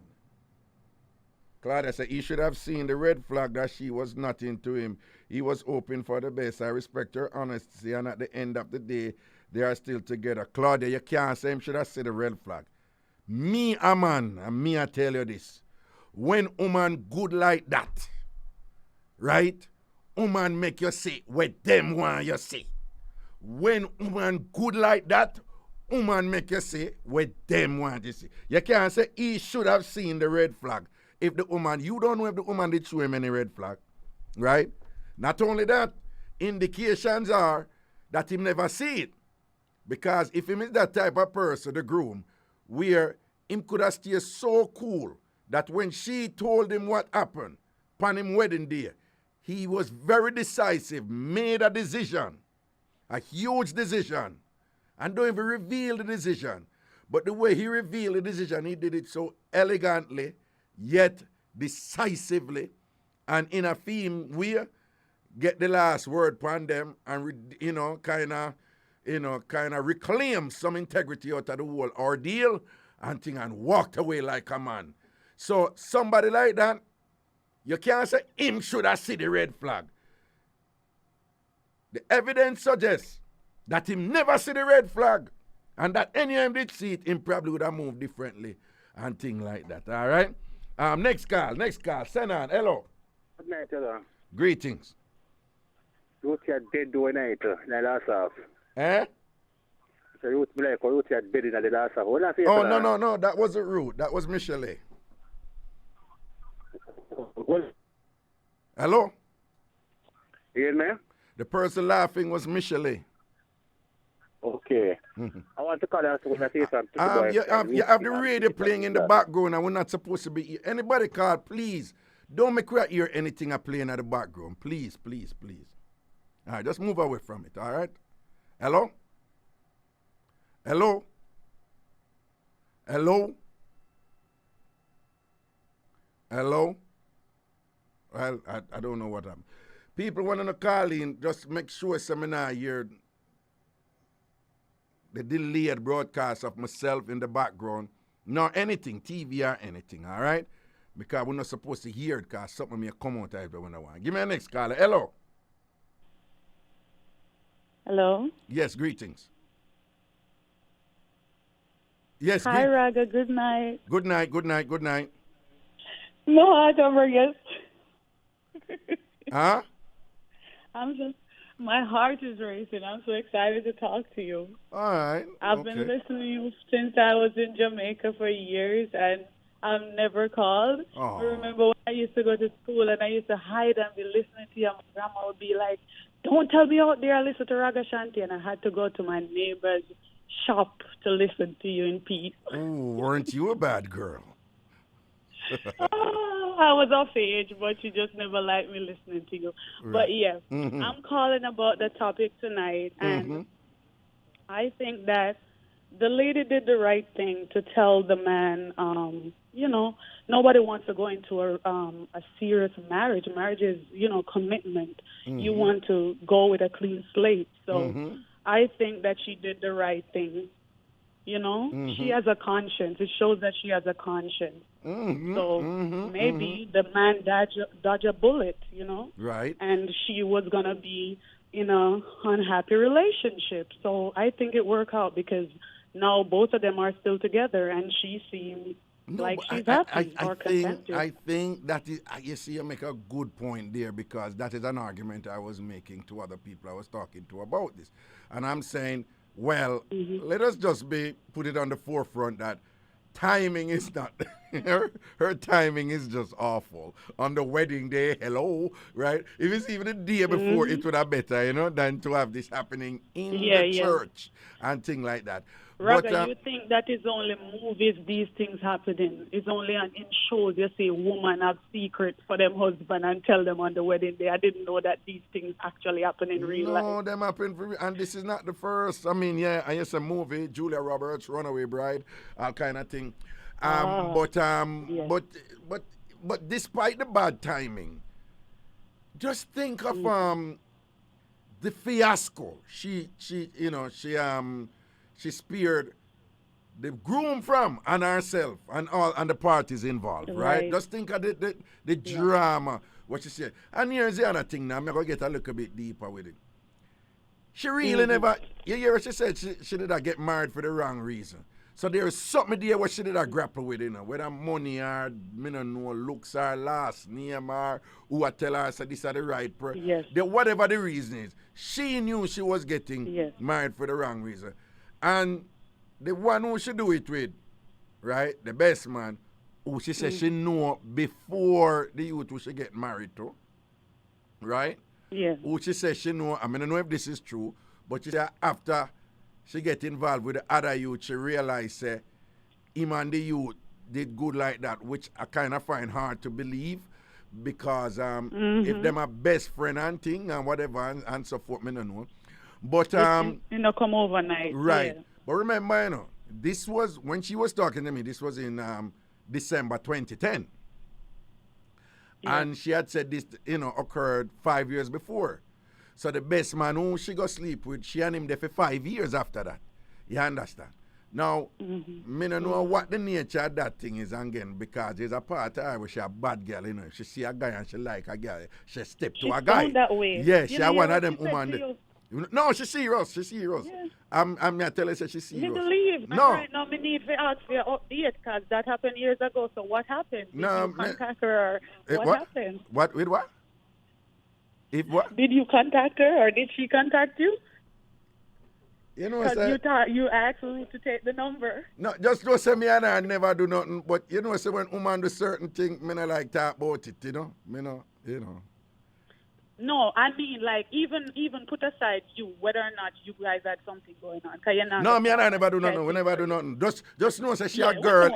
Claudia said he should have seen the red flag that she was not into him. He was hoping for the best. I respect her honesty, and at the end of the day, they are still together. Claudia, you can't say him should have seen the red flag. Me, a man, and me, I tell you this. When woman good like that, right? Woman make you say what them want you say. When woman good like that, woman make you say what them want you say. You can't say he should have seen the red flag. If the woman, you don't know if the woman did show him any red flag, right? Not only that, indications are that he never see it. Because if he is that type of person, the groom, where him could have stayed so cool that when she told him what happened upon him wedding day, he was very decisive, made a decision, a huge decision, and don't even reveal the decision. But the way he revealed the decision, he did it so elegantly, yet decisively, and in a theme where get the last word upon them and kind of reclaim some integrity out of the whole ordeal and walked away like a man. So somebody like that, you can't say him should have seen the red flag. The evidence suggests that him never see the red flag, and that any of him did see it, him probably would have moved differently and things like that. All right. Next call. Send on. Hello. Good night, hello. Greetings. You are dead doing night, last half. Eh? So you are dead in the last half. Oh, no. That wasn't rude. That was Michelle. Hello? You hear me? The person laughing was Michelle. Okay. Mm-hmm. I want to call you to say something. You have the radio playing in the background and we're not supposed to be here. Anybody call, please. Don't make me hear anything I playing in the background. Please. All right, just move away from it, all right? Hello? Well, I don't know what happened. People want to call in, just make sure seminar here. The delayed broadcast of myself in the background, nor anything, TV or anything, all right? Because we're not supposed to hear it because something may come out of it when I want. Give me a next caller. Hello. Hello. Yes, greetings. Yes. Hi, Raga. Good night. Good night. Good night. Good night. No, I don't forget. Huh? My heart is racing. I'm so excited to talk to you. All right. I've been listening to you since I was in Jamaica for years, and I've never called. Oh. I remember when I used to go to school and I used to hide and be listening to you. My grandma would be like, "Don't tell me out there I listen to Ragashanti," and I had to go to my neighbor's shop to listen to you in peace. Oh, weren't you a bad girl? I was of age, but you just never liked me listening to you. Right. But yeah, I'm calling about the topic tonight, and I think that the lady did the right thing to tell the man, nobody wants to go into a serious marriage. Marriage is, commitment. You want to go with a clean slate. So I think that she did the right thing. She has a conscience. It shows that she has a conscience. So maybe the man dodged a bullet, Right. and she was going to be in a unhappy relationship. So I think it worked out because now both of them are still together, and she seems like she's happy or contented. I think that is, you see, you make a good point there because that is an argument I was making to other people I was talking to about this. And I'm saying, well, let us just put it on the forefront that timing is not, her timing is just awful. On the wedding day, hello, right? If it's even the day before, it would have better, than to have this happening in the church and things like that. Raga, you think that is only movies these things happening? It's only in shows you see women have secrets for them husband and tell them on the wedding day. I didn't know that these things actually happen in real life. No, them happen for real. And this is not the first. I mean, yeah, I used a movie, Julia Roberts, Runaway Bride, all kind of thing. But despite the bad timing, just think of the fiasco. She spared the groom from and herself and the parties involved, right? Just think of the drama, what she said. And here's the other thing now, I'm going to get a little bit deeper with it. She really never, you hear what she said? She did not get married for the wrong reason. So there is something there what she did not grapple with, whether money or, me don't know, looks or last name or who I tell her so this is the right person. Yes. Whatever the reason is, she knew she was getting married for the wrong reason. And the one who she do it with, right, the best man, who she said she know before the youth who she get married to, right? Yeah. Who she said she know, I don't know if this is true, but she said after she get involved with the other youth, she realized him and the youth did good like that, which I kind of find hard to believe because if them are best friend and thing and whatever and so forth, me don't know. But come overnight. Right. Yeah. But remember, this was when she was talking to me, this was in December 2010. Yeah. And she had said this, occurred 5 years before. So the best man who she go sleep with, she and him there for 5 years after that. You understand? Now, me don't know what the nature of that thing is again, because there's a part of her where she a bad girl, She see a guy and she like a guy. She step to a guy. That way. Yeah, she one of them women. No, she serious. Yeah. I'm not telling her she serious. You believe? No. Right now, me need to ask for your update because that happened years ago. So what happened? Did you contact her? What happened? What? With what? If what? Did you contact her or did she contact you? Because you asked me to take the number. No, just don't say me and I never do nothing. But say when woman do certain things, me not like talk about it, No, I mean, like, even put aside you, whether or not you guys had something going on. No, me and I never do nothing. We never do nothing. Just know say she a girl.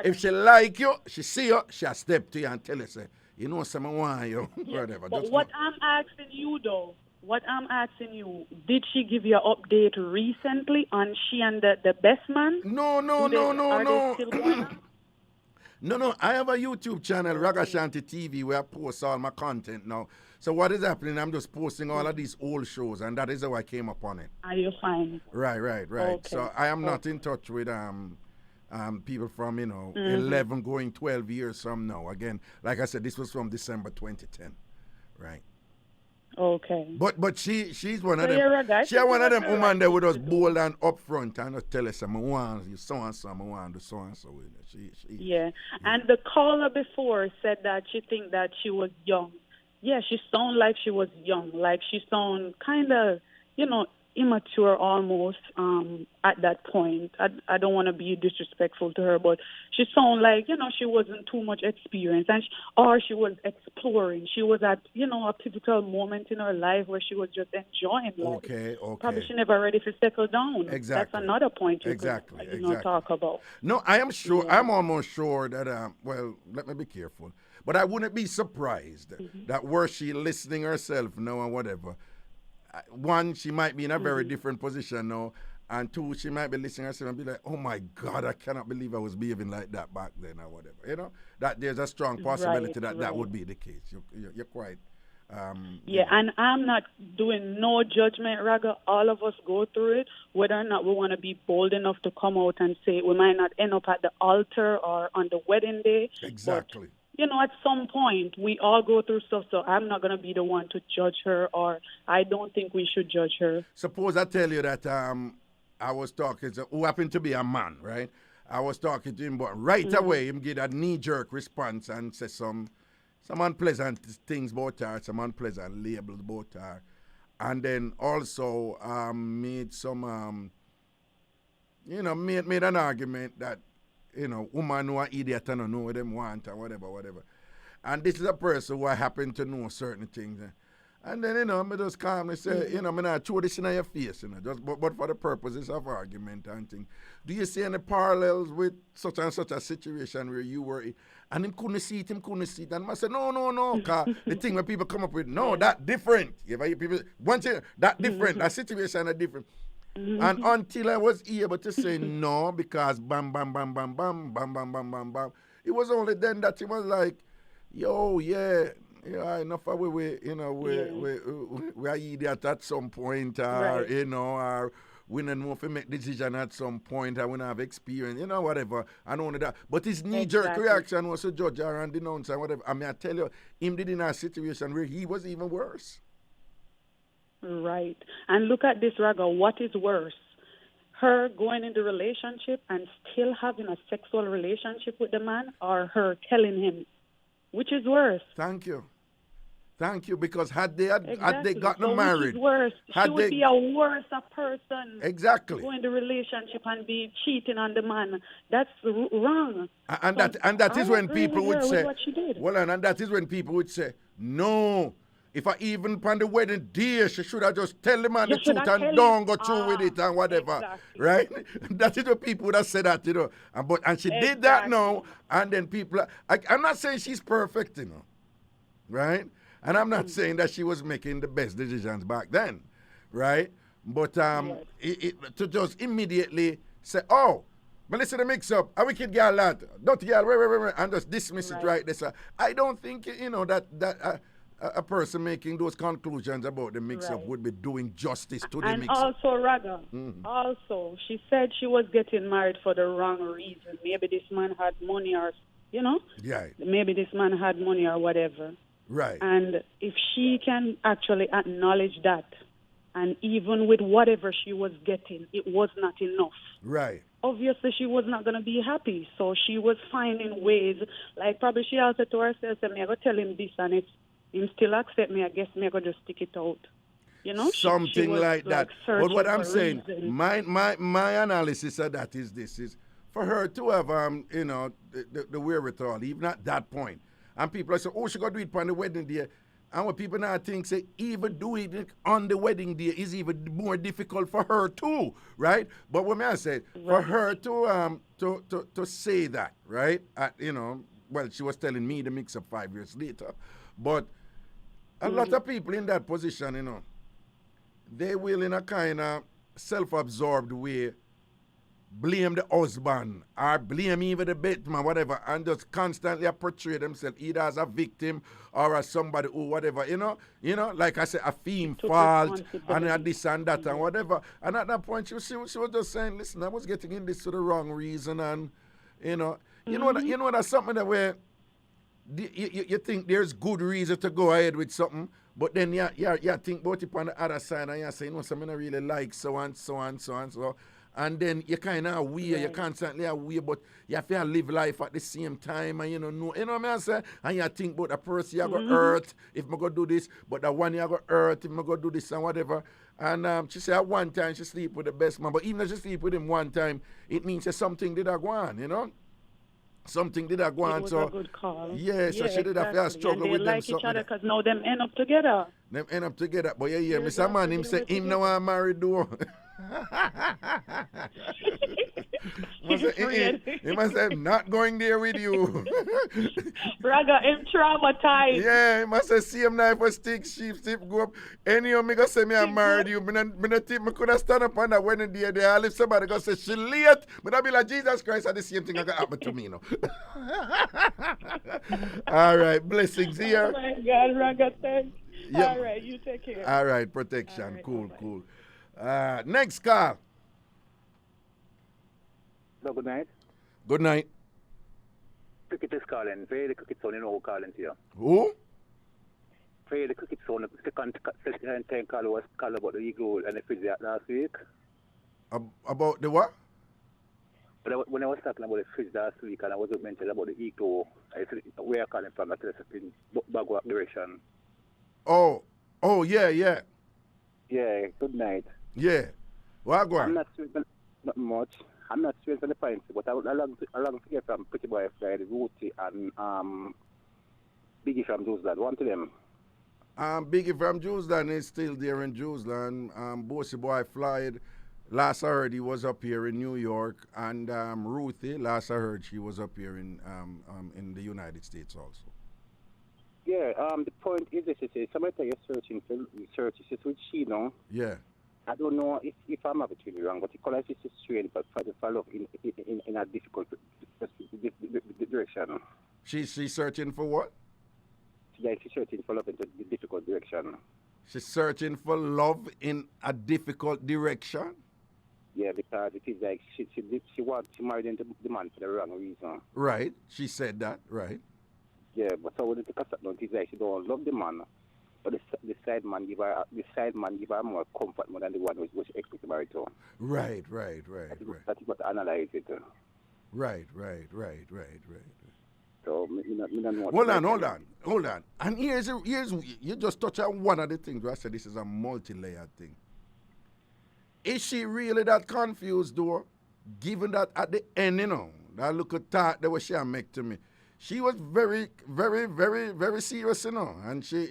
If she like you, she see you, she a step to you and tell you, say, someone want you, whatever. But what I'm asking you, though, did she give you an update recently on she and the best man? No. No, I have a YouTube channel, Ragashanti TV, where I post all my content now. So what is happening, I'm just posting all of these old shows, and that is how I came upon it. Are you fine? Right. Okay. So I am not in touch with people from, 11 going 12 years from now. Again, like I said, this was from December 2010, right? Okay. But she's one of So them. She's one of them women right that would just bold and upfront and just tell us, I want you so and so, I want to so and so. Yeah. And the caller before said that she think that she was young. Yeah, she sound like she was young. Like she sound kind of, immature almost at that point. I don't want to be disrespectful to her, but she sound like, she wasn't too much experienced, or she was exploring. She was at, a pivotal moment in her life where she was just enjoying life. Okay. Probably she never ready to settle down. Exactly. That's another point you exactly. could, talk about. No, I am sure. Yeah. I'm almost sure that, let me be careful. But I wouldn't be surprised that were she listening herself now and whatever, one, she might be in a very different position now, and two, she might be listening to herself and be like, oh my God, I cannot believe I was behaving like that back then or whatever. That there's a strong possibility that would be the case. You're quite... and I'm not doing no judgment, Raga. All of us go through it, whether or not we want to be bold enough to come out and say we might not end up at the altar or on the wedding day. Exactly. But, at some point, we all go through stuff, so I'm not going to be the one to judge her, or I don't think we should judge her. Suppose I tell you that I was talking to, who happened to be a man, right? I was talking to him, but right away, him get a knee-jerk response and say some unpleasant things about her, some unpleasant labels about her. And then also made some, made an argument that, woman who are idiot and don't know what them want or whatever. And this is a person who I happen to know certain things. And then, me just calmly say, me not throw this in your face, just but for the purposes of argument and thing. Do you see any parallels with such and such a situation where you were in? And him couldn't see it. And I said, no, because the thing when people come up with, no, that different. If I hear people, once you, that different, that situation is different. And until I was able to say no, because bam, bam, bam, bam, bam, bam, bam, bam, bam, bam, it was only then that he was like, yo, yeah, enough of we are idiot at some point, or, or we don't know if we make decision at some point, or we don't have experience, whatever, and only that. But his knee-jerk reaction was to judge her and denounce her, whatever. I mean, I tell you, him did in a situation where he was even worse. Right. And look at this, Raga. What is worse? Her going in the relationship and still having a sexual relationship with the man, or her telling him? Which is worse? Thank you, because had they gotten married, which is worse? She would be a worse person. Exactly. Go in the relationship and be cheating on the man. That's wrong. And that is when people would say, well, and that is when people would say, no. If I even on the wedding day, she should have just tell the man the truth and don't go through with it and whatever. Exactly. Right? That is what people would have said that, And she did that now, and then people, I'm not saying she's perfect, right? And I'm not saying that she was making the best decisions back then, right? But to just immediately say, oh, but listen to Mixup, a wicked girl that, dirty girl, wait, and just dismiss it right there. I don't think, that a person making those conclusions about the mix-up would be doing justice to the mix-up. And also, Raga, also, she said she was getting married for the wrong reason. Maybe this man had money or, Yeah. Maybe this man had money or whatever. Right. And if she can actually acknowledge that, and even with whatever she was getting, it was not enough. Right. Obviously, she was not going to be happy. So she was finding ways, like probably she also to herself, I'm going to tell him this, and if him still accept me, I guess me I go just stick it out. Something she was like that. But what I'm saying, reason. my analysis of that is for her to have the wherewithal, even at that point. And people are saying, oh, she got to do it on the wedding day. And what people now think, say, even doing it on the wedding day is even more difficult for her too, right? But what I say, for her to say that, right? Well, she was telling me the mix-up 5 years later, but a lot of people in that position, they will in a kind of self-absorbed way blame the husband or blame even the bedman, whatever, and just constantly portray themselves either as a victim or as somebody who whatever, like I said, a theme fault and a this and that and whatever. And at that point, she was just saying, listen, I was getting in this for the wrong reason, and You know, you know that's something that where you think there's good reason to go ahead with something, but then you think about it on the other side and you say, something I really like, so and so and so and so. And then you kind of aware, you constantly aware, but you have to live life at the same time, and you know what I say? And you think about the person you go hurt if I go do this, but the one you go hurt if I go do this and whatever. And she said at one time she sleep with the best man, but even if she sleep with him one time, it means that something did go on, you know? Something did go on. It was so a good call. Yeah, so she did have to struggle with them. And they like each other because now them end up together. Them end up together. But yeah, Mr. Man, him say him now I'm married though. He must say, not going there with you. Raga, him traumatized. Yeah, he must say, see him knife or stick, sheep, go up. Anyhow, me go say me I married you. Me not think me could have stand up on that wedding day there. If somebody go say she late, but I be like, Jesus Christ, and the same thing that happen to me, you know. All right, blessings here. Oh my God, Raga, thanks. Yeah. All right, you take care. All right, protection. All right, cool, bye-bye. Cool. Next call. Hello, good night. Good night. Cricket is calling. Pray the cricket son, you know who calling to you. Who? Pray the cricket son. The second call was called about the eagle and the fridge last week. About the what? When I was talking about the fridge last week and I was mentioning about the eagle, I said, where are calling from? I said, in backward direction. Oh, yeah. Yeah, good night. Yeah. What go on? I'm not sure, not much. I'm not sure on the points, but I would along to hear from Pretty Boy Friday, Rooty, and Biggie from Jerusalem. One to them. Biggie from Jerusalem is still there in Jerusalem. Bossy Boy Floyd, last I heard he was up here in New York, and Ruthie, last I heard she was up here in the United States also. Yeah, the point is this: somebody that you're searching for research is with she, no? Yeah. I don't know if I'm actually wrong, but the college is strained for the follow in a difficult direction. She's searching for what? Yeah, she's searching for love in the difficult direction. She's searching for love in a difficult direction? Yeah, because it is like she married into the man for the wrong reason. Right, she said that, right. Yeah, but so when it comes down to like she don't love the man, but the side man give her more comfort more than the one which she expects to marry to. Right. That is what I analyze it. Right. So me not know. Hold on. And here's you just touch on one of the things where I said this is a multi-layered thing. Is she really that confused though? Given that at the end, you know, that look at that that was she make to me. She was very, very, very, very serious, you know. And she,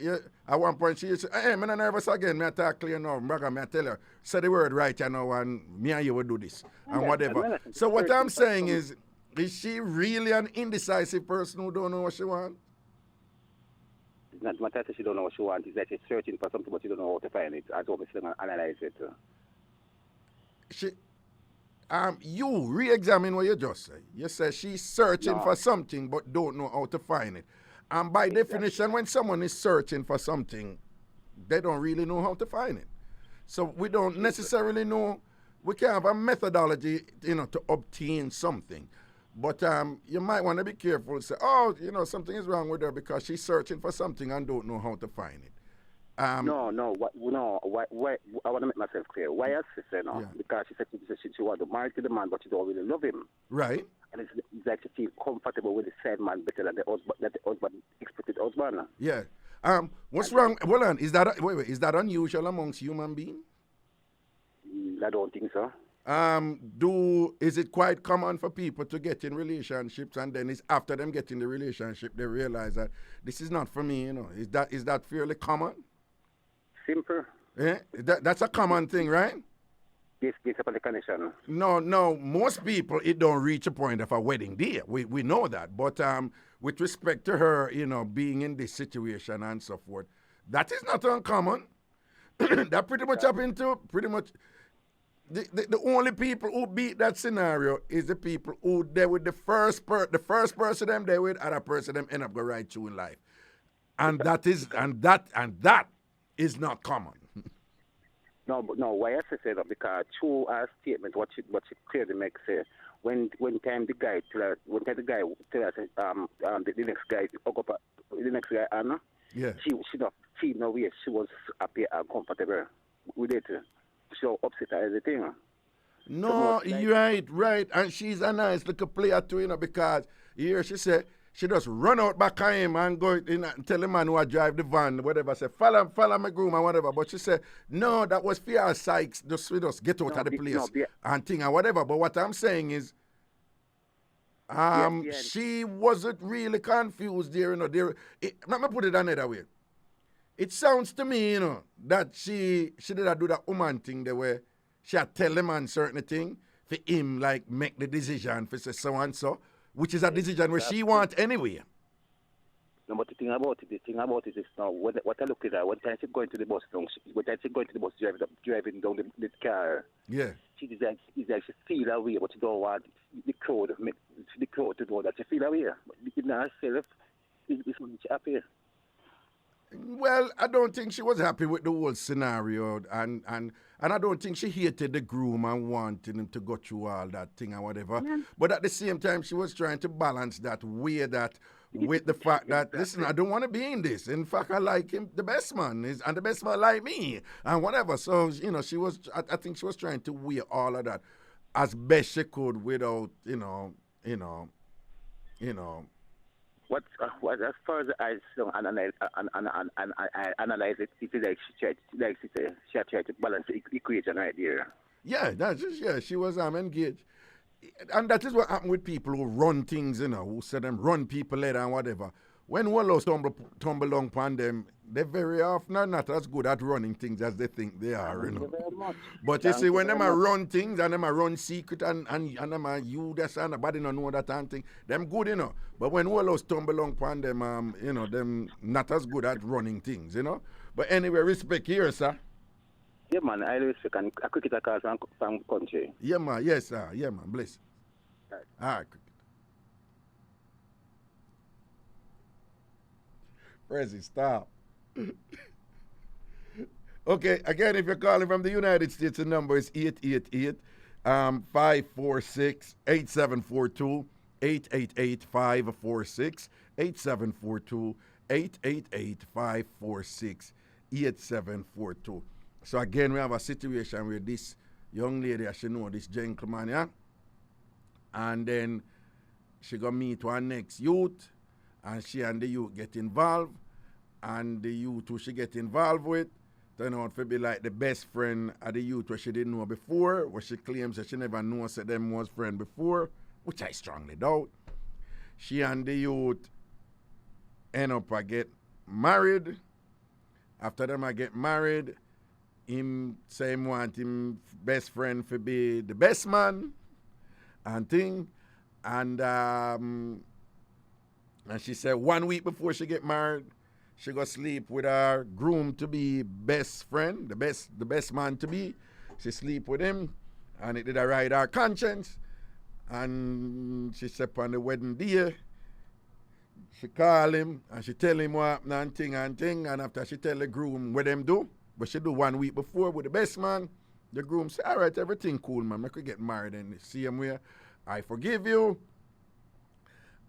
at one point, she said, hey, I'm not nervous again. Me talk clear now. I tell her, say the word right, you know, and me and you will do this. And whatever. So what I'm saying is she really an indecisive person who don't know what she wants? It's not matter that she don't know what she wants. It's like she's searching for something, but she don't know how to find it. I told me she's going to analyze it. You re-examine what you just said. You said she's searching for something but don't know how to find it. And by definition, when someone is searching for something, they don't really know how to find it. So we don't necessarily know. We can have a methodology, you know, to obtain something. But you might want to be careful. Say, oh, you know, something is wrong with her because she's searching for something and don't know how to find it. No. Why, I want to make myself clear. Why has she said no? Yeah. Because she said she wants to marry to the man, but she don't really love him. Right. And it's like she feels comfortable with the side man better than the husband expected husband. Yeah. What's wrong? Hold on. Is that unusual amongst human beings? I don't think so. Is it quite common for people to get in relationships and then it's after them getting the relationship they realize that this is not for me, you know? Is that fairly common? Simple. Yeah, that's a common thing, right? Yes, based upon the connection. No. Most people, it don't reach a point of a wedding day. We know that. But with respect to her, you know, being in this situation and so forth, that is not uncommon. That pretty much happened to pretty much the only people who beat that scenario is the people who they with the first person them they with and a person them end up go right through in life. And that is not common. No, why I say that because through our statement, what she clearly makes say, when time the guy tell her, the next guy hook up the next guy Anna. Yeah. She no way she was happy and comfortable with it. So upset at everything. No, you're right. And she's a nice little player too, because here she said she just run out back at him and go in and tell the man who drive the van, whatever, say, follow my groom and whatever. But she said, no, that was for our sakes, just get out of the place and thing and whatever. But what I'm saying is, she wasn't really confused there, let me put it another way. It sounds to me, that she did do that woman thing the way she had tell the man certain thing for him, like, make the decision for say so and so, which is a decision where she want anyway. No, but the thing about it is now, what I look at her, when time she going to the bus, driving down the car, yeah, she she feel her way, but she don't want the crowd to know that she feel her way. But in herself, it's happy. Well, I don't think she was happy with the whole scenario, and I don't think she hated the groom and wanted him to go through all that thing and whatever. Yeah. But at the same time, she was trying to balance that with the fact that, listen, I don't want to be in this. In fact, I like him, the best man, and the best man like me, and whatever. So, she was, I think she was trying to weigh all of that as best she could without, What as far as I analyze it, it is like she tried to balance the equation right there. Yeah, she was engaged. And that is what happened with people who run things, who say them run people later and whatever. When wallows tumble along upon them, they very often are not as good at running things as they think they are, But you see, when them are run things and them are run secret and them are you, that's and nobody don't know that and thing, them good, But when wallows tumble along upon them, them not as good at running things, But anyway, respect here, sir. Yeah, man, I respect and a cricketer call from country. Yeah, man, yes, sir. Yeah, man, bless. All right. Prezi, stop. Okay, again, if you're calling from the United States, the number is 888-546-8742, 888-546-8742, 888-546-8742. So again, we have a situation where this young lady, as she know, this gentleman, yeah? And then she go meet one next youth, and she and the youth get involved, and the youth who she get involved with turn out to be like the best friend of the youth where she didn't know before, where she claims that she never knew that them was friend before, which I strongly doubt. She and the youth end up get married. After them I get married, him say him want him best friend to be the best man and thing. And she said 1 week before she get married, she go sleep with her groom to be best friend, the best man to be. She sleep with him, and it did a ride her conscience. And she said on the wedding day, she call him and she tell him what happened and thing. And after she tell the groom what them do, but she do 1 week before with the best man, the groom say, all right, everything cool, man. I could get married in the same way. I forgive you.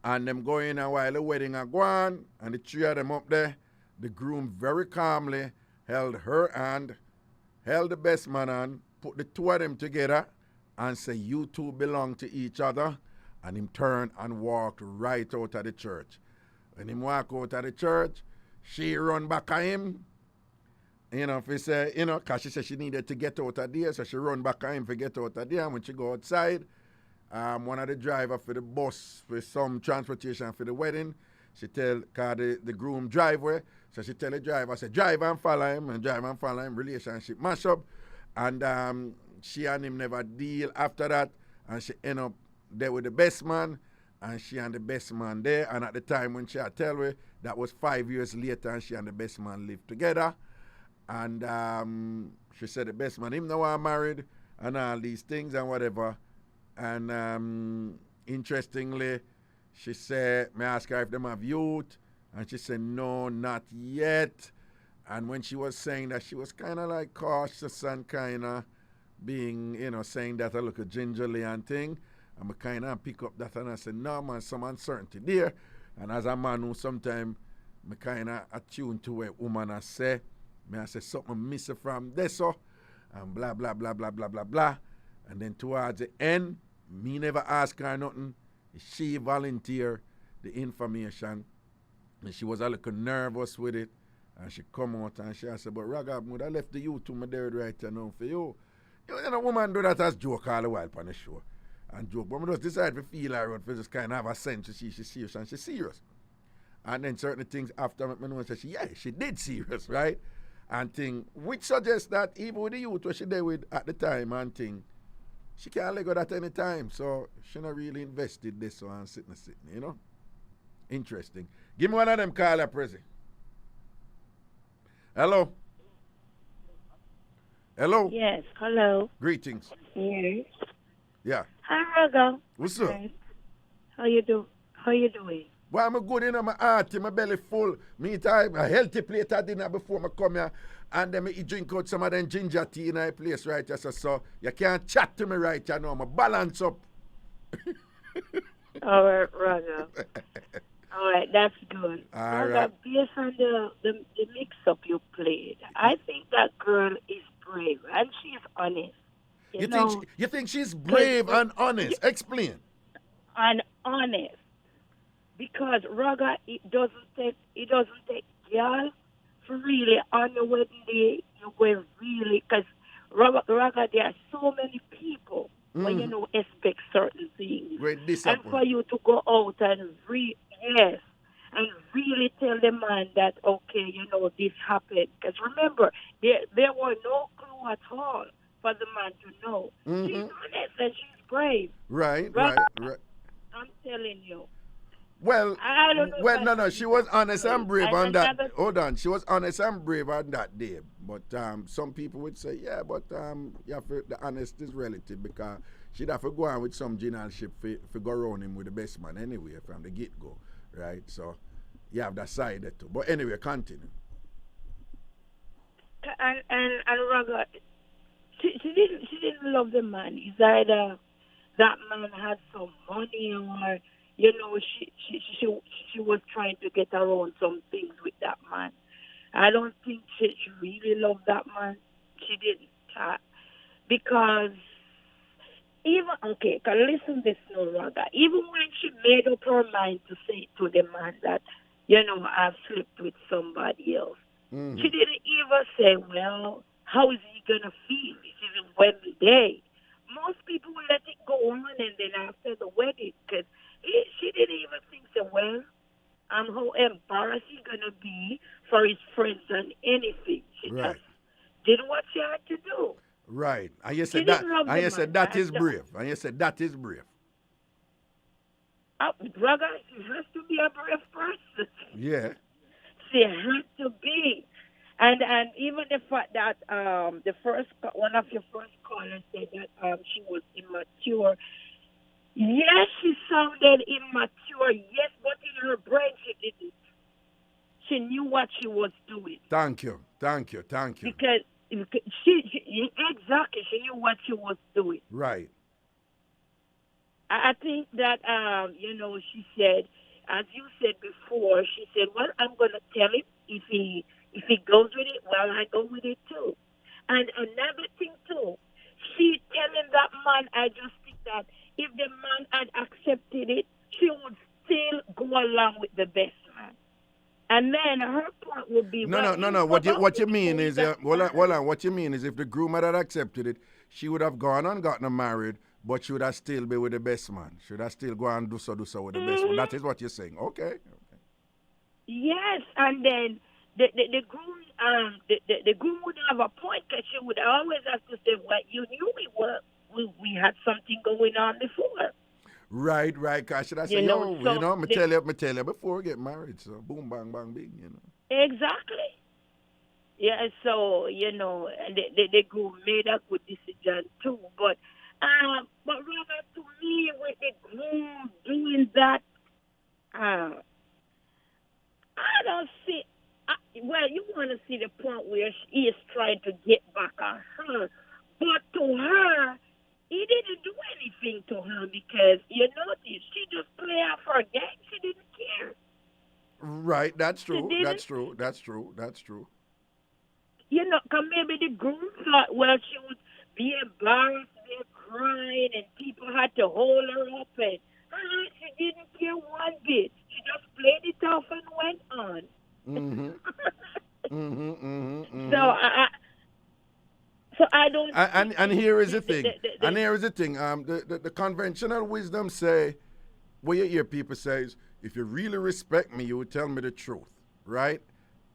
And them go in and while the wedding are going, and the three of them up there, the groom very calmly held her hand, held the best man hand, put the two of them together, and say, you two belong to each other. And him turned and walked right out of the church. When him walk out of the church, she run back at him. If he say, because she said she needed to get out of there, so she run back at him to get out of there. And when she go outside, one of the driver for the bus for some transportation for the wedding, she tell, cause the groom driveway, so she tell the driver, say, drive and follow him, relationship mash up. And she and him never deal after that, and she end up there with the best man, and she and the best man there. And at the time when she had tell her, that was 5 years later, and she and the best man lived together. And she said the best man, him now are married, and all these things and whatever. And interestingly, she said, may I ask her if them have youth? And she said, no, not yet. And when she was saying that, she was kind of like cautious and kind of being, saying that I look gingerly and thing. And I kind of pick up that and I say, no, man, some uncertainty there. And as a man who sometimes I kind of attune to what woman I say something missing from this, so, and blah, blah, blah, blah, blah, blah, blah. And then towards the end, me never ask her nothing. She volunteered the information. And she was a little nervous with it. And she come out and she said, but Raga, I left the you to my dead right now for you. You know, woman do that as joke all the while on the show. And joke. But I just decide to feel her out for just kind of have a sense to see she's serious and she's serious. And then certain things after I know she did serious, right? And thing, which suggests that even with the youth what she did with at the time and thing, she can't let go at any time. So she not really invested this one sitting, you know? Interesting. Give me one of them caller, Prezi. Hello? Hello? Yes, hello. Greetings. Yes. Yeah. Hi, Raga. What's up? How you doing? Well, I'm good in my heart, my belly full. Me time a healthy plate of dinner before I come here. And then I drink out some of them ginger tea in a place right here. So you can't chat to me right here now. I'm balance up. All right, Raga. All right, that's good. All Raga, right. based on the mix-up you played, I think that girl is brave and she's honest. You think she's brave and honest? Explain. And honest. Because Raga, it doesn't take girl for really on your wedding day. You were really, because Raga, there are so many people when you know expect certain things. And for you to go out and and really tell the man that okay, you know this happened. Because remember, there were no clue at all for the man to know. She's honest and she's brave. Right. I'm telling you. Well, I don't know no. She was honest and brave on that. Hold on, she was honest and brave on that day. But some people would say, yeah, but you have to, the honest is relative because she'd have to go on with some generalship for go around him with the best man anyway from the get go, right? So you have that side there too. But anyway, continue. And Raga, she didn't love the man. It's either that man had some money or. You know, she was trying to get around some things with that man. I don't think she really loved that man. She didn't. Because listen this now, Raga. Even when she made up her mind to say to the man that, you know, I've slept with somebody else, she didn't even say, well, how is he going to feel? This is a wedding day. Most people will let it go on and then after the wedding, because she didn't even think so, well, how embarrassed he going to be for his friends and anything. She just did what she had to do. Right. And you said that is brave. And you said that is brave. Raga, she has to be a brave person. Yeah. She has to be. And even the fact that one of your first callers said that she was immature. Yes, she sounded immature. Yes, but in her brain she didn't. She knew what she was doing. Thank you. Because she knew what she was doing. Right. I think that you know, she said, as you said before, she said, well, I'm going to tell him if he goes with it, well, I go with it too. And another thing too, she telling that man, I just think that if the man had accepted it, she would still go along with the best man. And then her point would be... No. What you mean is, what you mean is if the groom had accepted it, she would have gone and gotten married, but she would have still be with the best man. She would have still go and do so with the best man. That is what you're saying. Okay. Yes, and then the groom the groom would have a point because she would always have to say, well, you knew we had something going on before. Right. Cause should I say, me tell you before we get married. So boom, bang, bang, bing, you know. Exactly. Yeah. So the groom made a good decision too. But rather to me, with the groom doing that, I don't see. Well, you want to see the point where he is trying to get back on her, but to her, he didn't do anything to her because, you notice, she just play out for a game. She didn't care. Right, that's true. didn't? That's true. That's true. That's true. You know, because maybe the groom thought, well, she would be embarrassed, be crying, and people had to hold her up. And she didn't care one bit. She just played it off and went on. So I don't. And here is the thing. And here is the thing. The conventional wisdom say, what you hear people say is, if you really respect me, you would tell me the truth, right?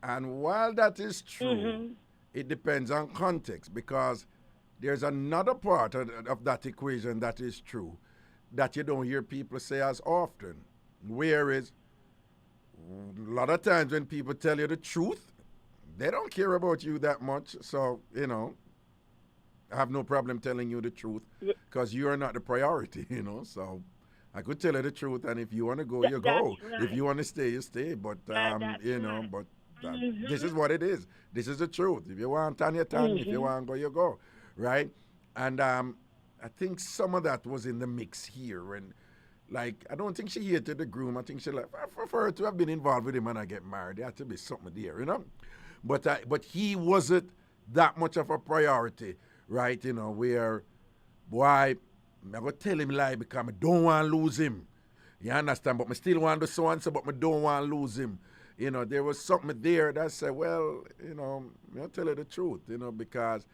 And while that is true, it depends on context, because there's another part of that equation that is true that you don't hear people say as often. Whereas a lot of times when people tell you the truth, they don't care about you that much. So, you know, I have no problem telling you the truth because you are not the priority, you know. So I could tell you the truth, and if you want to go, you go. Right. If you want to stay, you stay. But, you know, but this is what it is. This is the truth. If you want to, you turn. If you want to go, you go. Right? And I think some of that was in the mix here. And, like, I don't think she hated the groom. I think she, like, for her to have been involved with him and I get married, there had to be something there, you know? But he wasn't that much of a priority, right? You know, where, boy, I'm going to tell him lie because I don't want to lose him. You understand? But I still want to do so-and-so, but I don't want to lose him. You know, there was something there that said, well, you know, I'll tell you the truth, you know, because,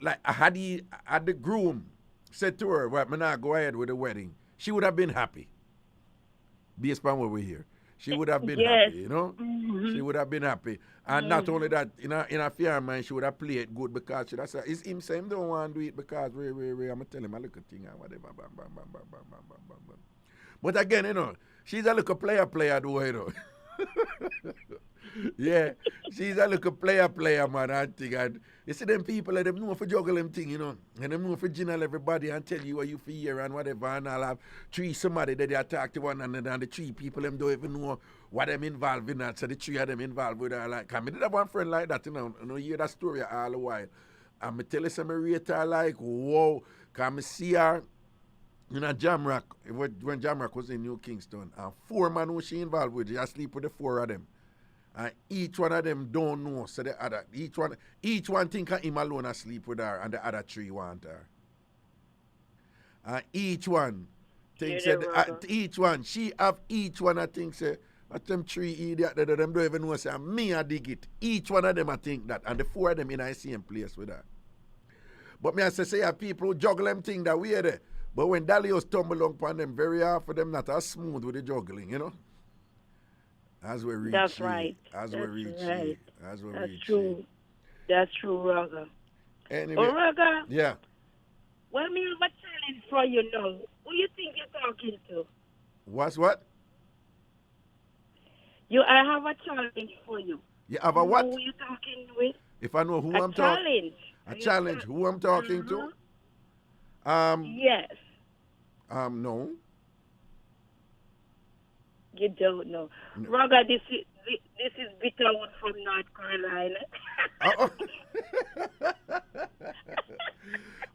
like, had the groom said to her, well, I'm not go ahead with the wedding, she would have been happy. Based upon what we hear. She would have been happy, you know? She would have been happy. And not only that, in a fair mind, she would have played it good because she would have said, it's him saying don't want to do it because I'm going to tell him a little thing and whatever. But again, you know, she's a little player though, you know. Yeah, she's a little player, man, I think. And you see them people, like, them know for juggle them thing, you know. And them know for jingle everybody and tell you what you fear and whatever. And I'll have somebody that they attack to one another, and the three people, them don't even know what them involved in that. So the three of them involved with her. Like, I did have one friend like that, you know. You hear that story all the while. And I tell you some rate her like, whoa. Because I see her in a Jamrock, when Jamrock was in New Kingston. And 4 men who she involved with, she sleep with the 4 of them. And each one of them don't know. So the other, each one think him alone asleep with her, and the other 3 want her. And each one thinks each one, she have each one I think say, at them 3 idiot that them don't even know say me I dig it. Each one of them I think that, and the 4 of them in the same place with her. But me I say people who juggle them thing that way there. But when Dalios tumble upon them, very hard for them not as smooth with the juggling, you know. As we reach. That's right. As we reach. Right. As we That's reach. true. That's true, Raga. Anyway. Raga. Yeah. Well, me have a challenge for you now. Who you think you're talking to? What's what? I have a challenge for you. You have a what? Who you talking with? If I know who I'm talking. A challenge. Who I'm talking to? Yes. No. You don't know. No. Raga, this is Bitterwood from North Carolina.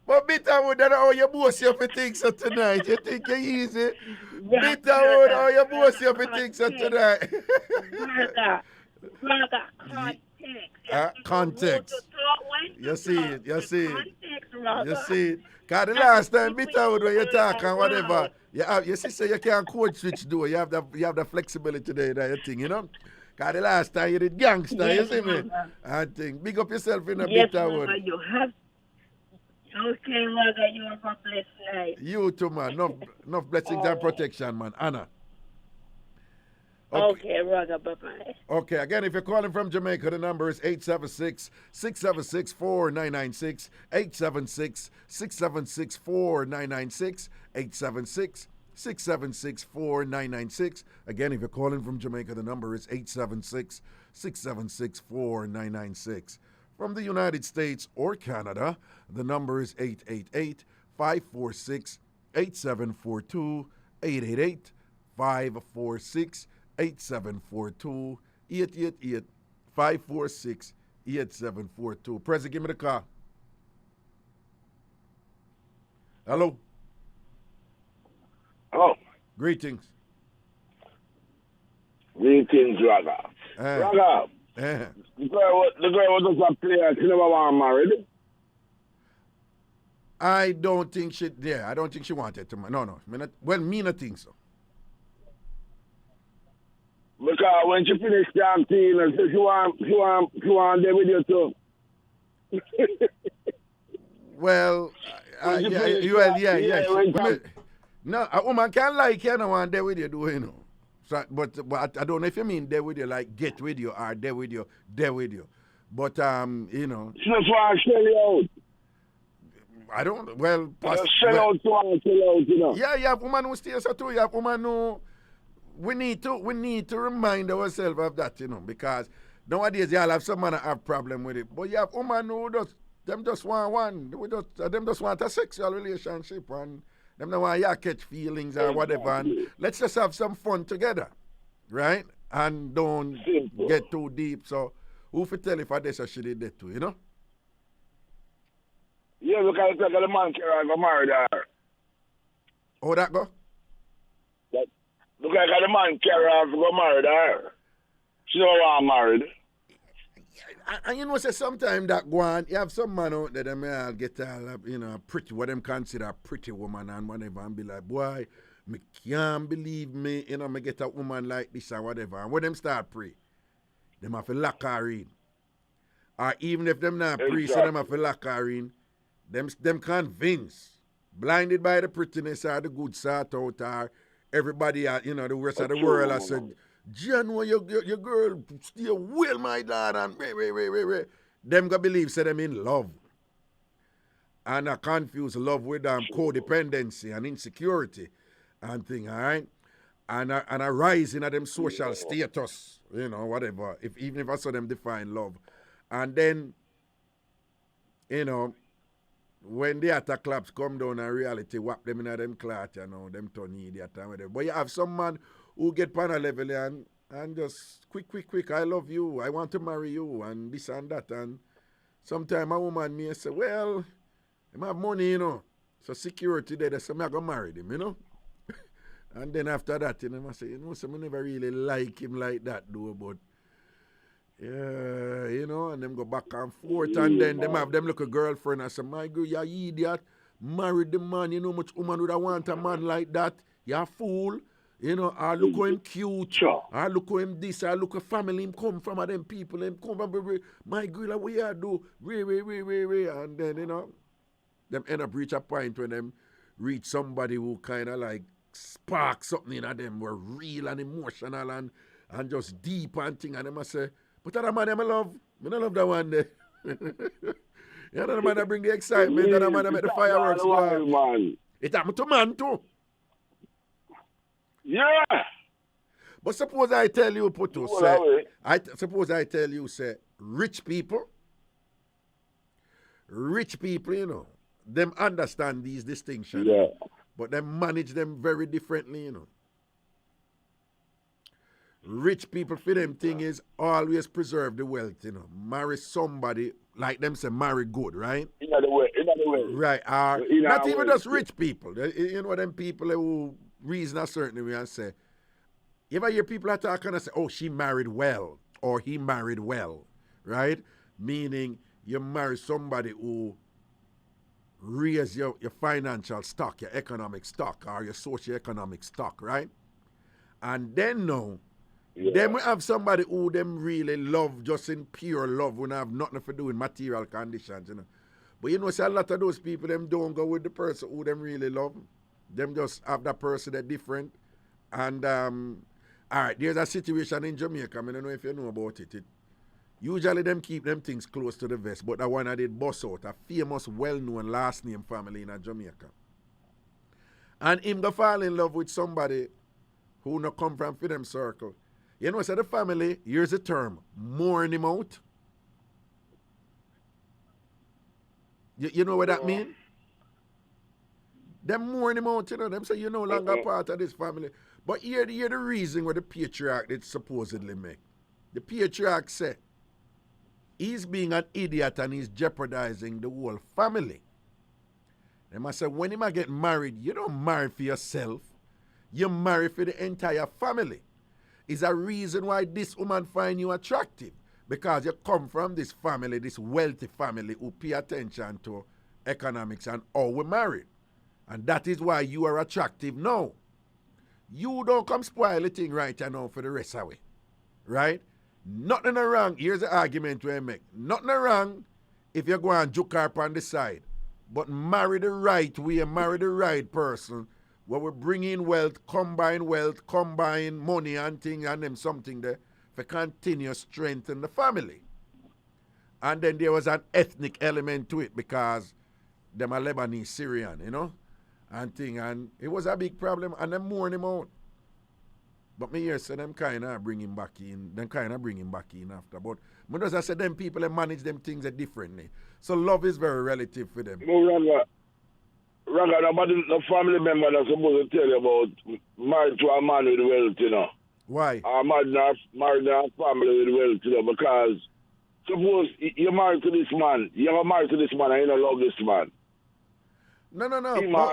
But Bitterwood, that's how you boast your things so tonight. You think you're easy? Bitterwood, how you boast your things so tonight? Raga, context. You see it. You see it. Because the last time Bitterwood when you talk and whatever, you see, so you can't code switch though. You have the flexibility there, that thing, you know. Because the last time you did gangster, you see me? I think. Big up yourself in a Bitterwood. Yes, you have. Okay, Raga, you have a blessed night. You too, man. Enough blessings and protection, man. Anna. Okay, Raga, bye-bye. Okay, again, if you're calling from Jamaica, the number is 876-676-4996, 876-676-4996, 876-676-4996. Again, if you're calling from Jamaica, the number is 876-676-4996. From the United States or Canada, the number is 888-546-8742, 888-546-8742, 888-546-8742. President, give me the call. Hello. Hello. Greetings. Greetings, Raga. Raga. The girl was just a player. She never want married. I don't think she wanted to. No. Me not think so. Because when she finished campaign, and she want there with you too. Well, yeah. No, a woman can like you, no one there with you, do you know? So, but I don't know if you mean there with you, like get with you, or there with you. But you know. She just want to sell you out. I don't. Well, sell out, you know. Yeah, you have woman who stays so too. You have woman who. We need to remind ourselves of that, you know, because nowadays y'all have some man have problem with it, but you have woman who just want one. Them just want a sexual relationship, and them don't want you catch feelings or whatever. And let's just have some fun together, right? And don't get too deep. So who for tell if I did so she did that too, you know? Yeah, because the man can't go marry her. How that go? Look like the man carry her to go marry her. She don't want married. And you know, say sometimes that go on, you have some man out there that may get all you know, pretty, what them consider a pretty woman and whatever, and be like, boy, me can't believe me, you know, me get a woman like this or whatever. And when them start pray, them have to lock her in. Or even if them not pray, so them have to lock her in, them convinced, blinded by the prettiness or the good sort out, or everybody, you know, the rest of the world has said, John, your girl still well, my dad, and wait. Them gonna believe, say them in love. And I confuse love with codependency and insecurity and thing, all right? And a rising of them social status, you know, whatever, even if I saw them define love. And then, you know, when the attack claps come down and reality, whap them in them clot, you know, them turn idiot and whatever. But you have some man who get pan a level and just quick, I love you, I want to marry you, and this and that. And sometimes a woman may say, well, I have money, you know, so security there, so I'm going to marry him, you know. And then after that, you know, I say, you know, so I never really like him like that, though, but yeah, you know, and them go back and forth, and then them have them look a girlfriend. I say, my girl, you idiot. Marry the man, you know much woman would want a man like that. You a fool. You know, I look how him cute. I look how him this, I look how family him come from, them people, him come from, my girl, what you do? And then, you know, them end up reach a point when them reach somebody who kind of like spark something in them, were real and emotional and just deep and thing, and them I say, but that man I love. I don't love that one there. You know the man that bring the excitement, and the man that make the fireworks go. It happened to man too. Yeah. But suppose I tell you, Putu, suppose I tell you, say, rich people, you know, them understand these distinctions, but them manage them very differently, you know. Rich people, for them thing is always preserve the wealth, you know. Marry somebody, like them say, marry good, right? In other way. Right. Not even just rich people. You know, them people who reason a certain way and say, you ever hear people that talk and say, oh, she married well, or he married well, right? Meaning you marry somebody who raise your financial stock, your economic stock, or your socio-economic stock, right? And then now, then we have somebody who them really love, just in pure love, when have nothing to do with material conditions, you know. But you know, see, a lot of those people, them don't go with the person who them really love. Them just have that person that different. And, all right, there's a situation in Jamaica, I don't know if you know about it. Usually them keep them things close to the vest, but that one I did bust out, a famous, well-known last name family in Jamaica. And him go fall in love with somebody who not come from them circle. You know, so the family, here's the term, mourn him out. You know what that mean? Them mourn him out, you know, them say you're no longer part of this family. But here the reason where the patriarch did supposedly make. The patriarch said, he's being an idiot and he's jeopardizing the whole family. Them I say, when him a get married, you don't marry for yourself. You marry for the entire family. It's a reason why this woman find you attractive. Because you come from this family, this wealthy family who pay attention to economics and how we married. And that is why you are attractive now. You don't come spoil the thing right now for the rest of it. Right? Nothing wrong. Here's the argument we make. Nothing wrong if you go and juke her on the side. But marry the right way, marry the right person. Where we bring in wealth, combine money and things and them something there for continue strengthen the family. And then there was an ethnic element to it because them are Lebanese, Syrian, you know, and thing. And it was a big problem and them mourn him out. But me here say them kind of bring him back in. Them kind of bring him back in after. But as I said, them people, they manage them things differently. So love is very relative for them. Raga, the family member that's supposed to tell you about married to a man with wealth, you know. Why? Married to a family with wealth, you know, because suppose you're married to this man, you're married to this man and you don't love this man. No.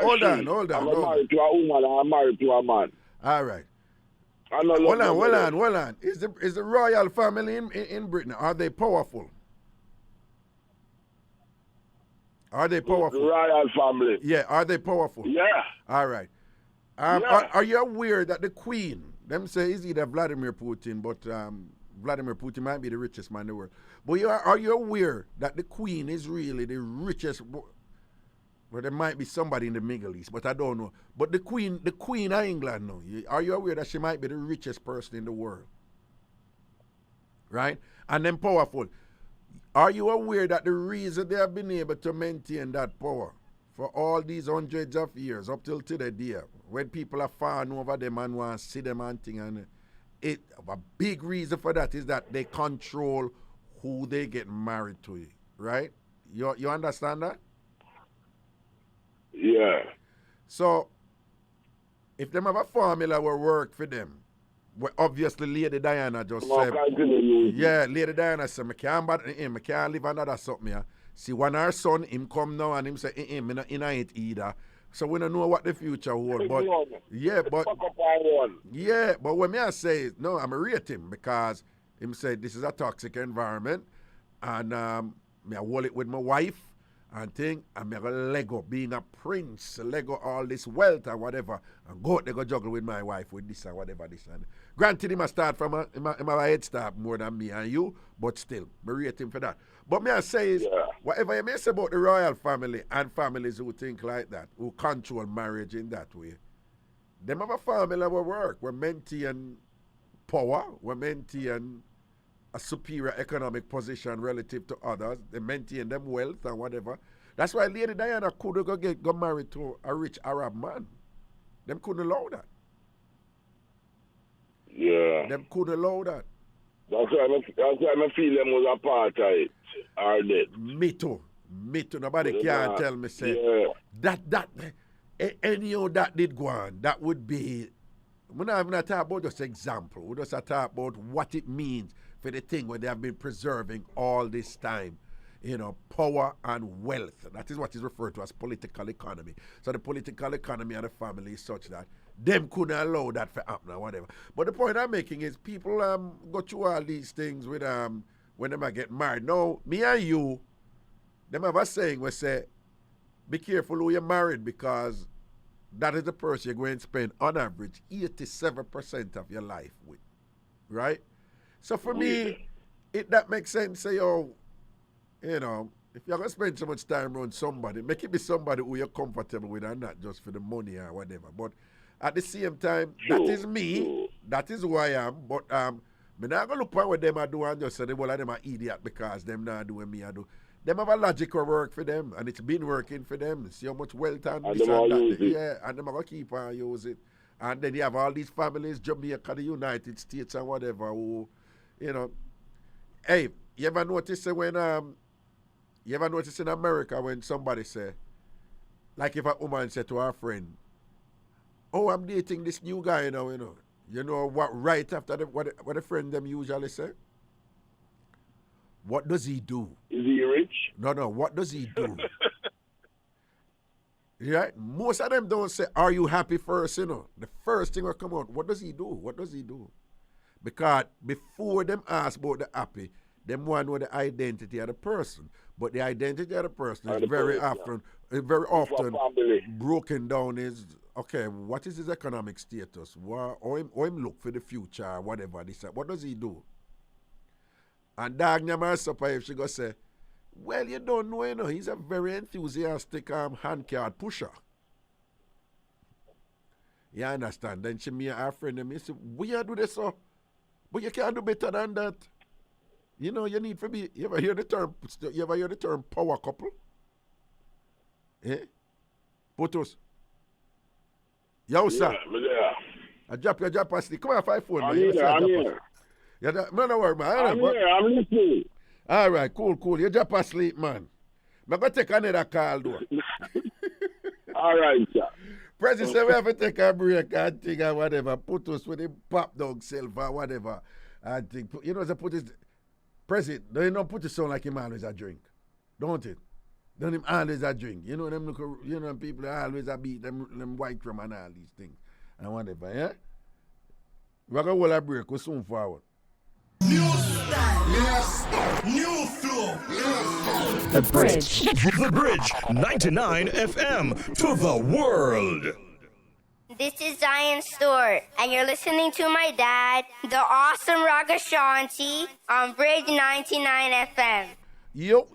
Hold on. I'm married to a woman and I'm married to a man. All right. Hold on. Is the royal family in Britain, are they powerful? Are they powerful? The royal family. Yeah, are they powerful? Yeah. All right. Are you aware that the Queen, them say is either Vladimir Putin, but Vladimir Putin might be the richest man in the world. But are you aware that the Queen is really the richest? Well, there might be somebody in the Middle East, but I don't know. But the Queen of England, no. Are you aware that she might be the richest person in the world? Right? And then powerful. Are you aware that the reason they have been able to maintain that power for all these hundreds of years, up till today, when people are fawing over them and want to see them and things, and a big reason for that is that they control who they get married to, right? You understand that? Yeah. So, if them have a formula will work for them, well, obviously Lady Diana just said, yeah, Lady Diana said, I can't live another something. Yeah. See, when our son, him come now and him say, me not in it either. So we don't know what the future holds. But but when me I say, no, I'm a rate him because him say this is a toxic environment and me I hold it with my wife and thing, and me go Lego being a prince, Lego all this wealth and whatever, and go they go juggle with my wife with this and whatever this and. Granted, he must start from a head start more than me and you, but still, me rate him for that. But me I say is, whatever you may say about the royal family and families who think like that, who control marriage in that way, them have a formula will work. We maintain power, we maintain a superior economic position relative to others, they maintain them wealth and whatever. That's why Lady Diana could go married to a rich Arab man. Them couldn't allow that. Yeah. Them couldn't allow that. That's why I feel them was apartheid. Are dead. Me too. Nobody can tell me say that any of that did go on. That would be. We're not even talking about just example. We're just talking about what it means for the thing where they have been preserving all this time. You know, power and wealth. That is what is referred to as political economy. So the political economy and the family is such that them couldn't allow that to happen or whatever. But the point I'm making is people go through all these things with when they get married. Now, me and you, them have a saying we say, be careful who you're married because that is the person you're going to spend on average 87% of your life with. Right? So for me, that makes sense. Say, you know, if you're going to spend so much time around somebody, make it be somebody who you're comfortable with and not just for the money or whatever. But at the same time, that is me. That is who I am. But I'm not going to look at what them I do and just say, well, them are idiot because them not doing me I do. Them have a logical work for them and it's been working for them. See how much wealth and this and that. Yeah, and them are going to keep on use it. And then you have all these families, Jamaica, the United States and whatever, who, you know. Hey, you ever notice when you ever notice in America when somebody say, like if a woman say to her friend, oh, I'm dating this new guy now, you know what right after what a friend them usually say? What does he do? Is he rich? No, what does he do? Right? Most of them don't say, are you happy first, you know. The first thing will come out, what does he do? What does he do? Because before them ask about the happy, them want to know the identity of the person. But the identity of the person is very often broken down is, okay, what is his economic status? Or him look for the future, whatever. What does he do? And dog never supper if she go say, well, you don't know, you know, he's a very enthusiastic hand card pusher. You understand? Then she me and her friend and me say, we do this so, but you can't do better than that. You know, you need to be, you ever hear the term power couple? Eh? Putos. Yo, sir. Yeah. I drop your stick. Come on, 5 phone, man. I'm here. Yeah, no, don't worry, man. I'm here, I'm listening. All right, cool. You drop asleep, man. I'm going to take another call, though. All right, sir. President said we have to take a break and think or whatever. Put us with the pop dog self or whatever. And think, you know, put his President, don't you know put it sound like him always a drink? Don't it? Don't him always a drink? You know them look, you know people always a beat them white rum and all these things. And whatever, yeah? We're gonna hold a break, we'll soon forward. New style, yes, new flow, yes. The Bridge 99 FM to the world. This is Zion Stewart, and you're listening to my dad, the awesome Ragashanti, on Bridge 99 FM. Yo.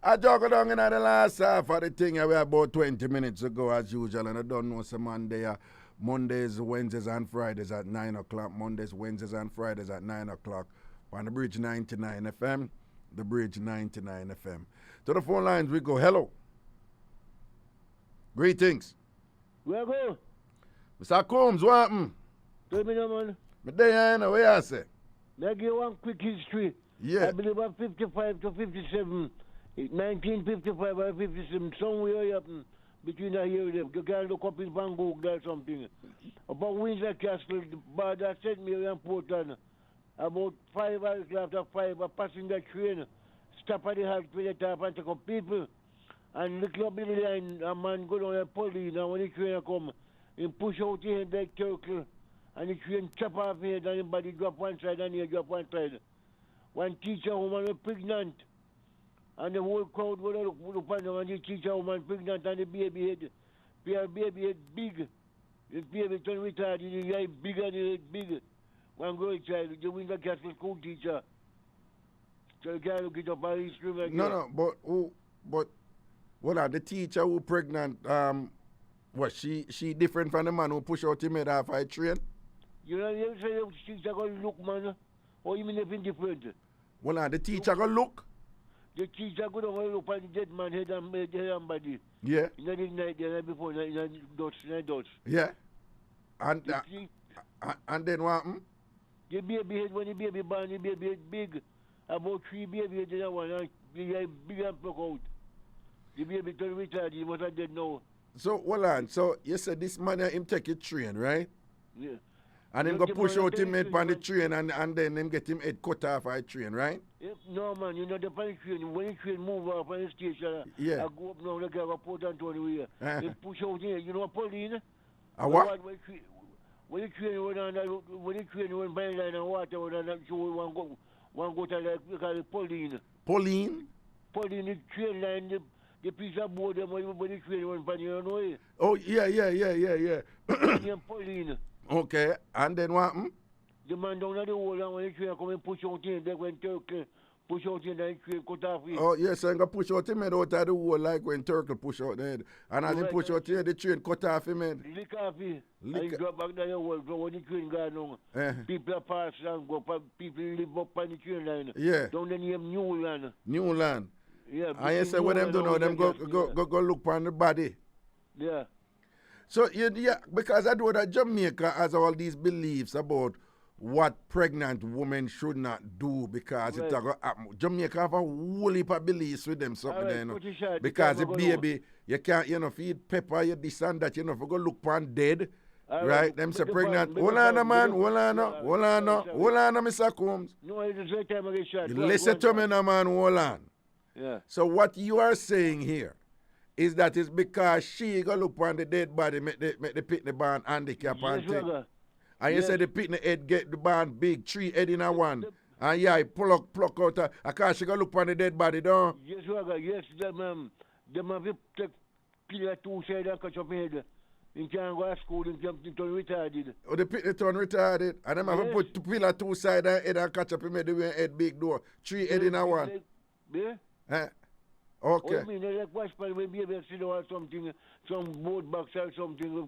I jogged down in the last half of the thing we about 20 minutes ago, as usual, and I don't know some Monday. Mondays, Wednesdays, and Fridays at 9 o'clock. Mondays, Wednesdays, and Fridays at 9 o'clock on the Bridge 99 FM. The Bridge 99 FM. To the phone lines we go. Hello. Greetings. Where go? Mr. Combs, what happened? Tell me no, man. Me there, you know, where you say? Let me give one quick history. Yeah. I believe about 55 to 57, 1955 or 57, somewhere happened between the year. You can look up in Van Gogh or something. About Windsor Castle, the bar that sent me in Portland. About 5 hours after 5, a passenger train stop at the house for the top and take up people. And look up in the line, a man go down a police, and when the train come, he push out his head like turtle, and the train chop off his head, and the body drop one side, and he drop one side. One teacher woman was pregnant, and the whole crowd would look upon them, and the teacher woman pregnant, and the baby head big. The baby turn retarded, the eye big and the head big. One girl child, the Windsor Castle school teacher. So you can't look it up on history like No, but what are the teacher who pregnant? What she different from the man who push out him head off a train? You know, you say the teacher gonna look, man. Or you mean anything different? Well, the teacher gonna look. The teacher gonna look at the dead man head and body. Yeah. In the night, the night before, in the dots. Yeah. And then what happened? The baby head, when the baby born, the baby head big. About 3 babies in that one, and the big and pluck out. The baby turn retarded, he was dead now. So, hold on. So, you said this man, him take a train, right? Yeah. And him go push out him head on the train, and then him get him head cut off a train, right? Yeah, no, man, you know, the train, when the train move off on the station, yeah. I go up now, like I Port Antonio, they push out here. You know Pauline? What? When the train went by line and water, one go to like call it Pauline. Pauline? Pauline, the train line, the piece of board, when the train went by, you know? Oh, yeah. Pauline. Okay, and then what happened? The man down at the wall, and when the train come and push out in, they went Turkey, push out in, and the train cut off it. Oh, yes, and go push out him head out of the wall, like when Turkey push out the head. And as he push out here, the train cut off him head. Lick off it. And he drop back down the wall, so when the train gone on, people are pass and go, people live up on the train line. Yeah. Down the name Newland. Newland. Yeah. And you say what them do now, them go look on the body. Yeah. So, yeah, because I know that Jamaica has all these beliefs about what pregnant women should not do because it's going to happen. Jamaica have a whole heap of beliefs with them something there, you know. Because the baby, you can't, you know, feed pepper, you this and that, you know, if you go look upon dead, right? Them say pregnant. Hold on, man. Hold on, Mr. Combs. No, it's the time I get shot. Listen to me now, man. Hold on. Yeah. So what you are saying here is that it's because she go look on the dead body, make the pitney band handicap and thing. Raga. And you Yes. say the pitney head get the band big, 3 head in a one. And yeah, he pluck out because she go look on the dead body, don't? Yes, Raga, yes, them have to take pillar 2 side and catch up head. In can't go to school, in can't turn retarded. Oh, the pitney turn retarded. And them have to put pillar 2 side and head and catch up him the way head big door. 3 head in a one. Yeah? Okay. I mean, like watch for when baby sit down or something, some boat box or something.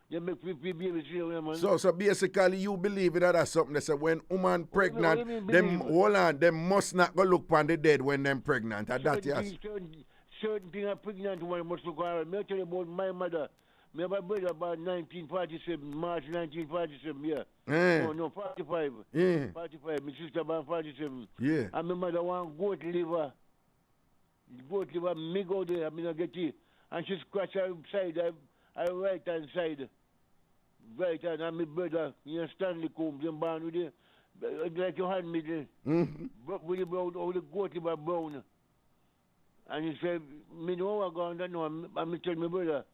They make baby sit down, man. So basically, you believe that that's something that say when woman pregnant, them hold on, them must not go look on the dead when them pregnant. And that yes. Certain things are pregnant woman must look around. Me tell you about my mother. Me have a brother about 1947, March 1947, yeah. No, 45. Yeah. 45. My sister about 47. Yeah. And my mother want goat liver. Goat liver, me go there, I mean, I get it. And she scratch her side, her right hand side. Right hand, and my brother, you Stanley Combs, them born with it. Like your hand me there. With the brown, all the goat liver brown. And he said, me know what going on, no, and me tell my brother.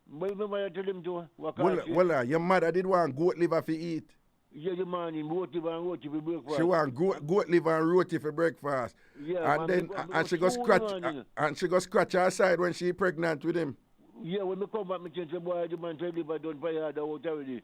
But remember I tell him to well, your mother did want goat liver for eat. Yeah, the morning, roti and roti for breakfast. She want goat liver and roti for breakfast. Yeah, and then she go scratch her side when she pregnant with him. Yeah, when me come back, me tell the boy, the man tell me about don't buy hard out already.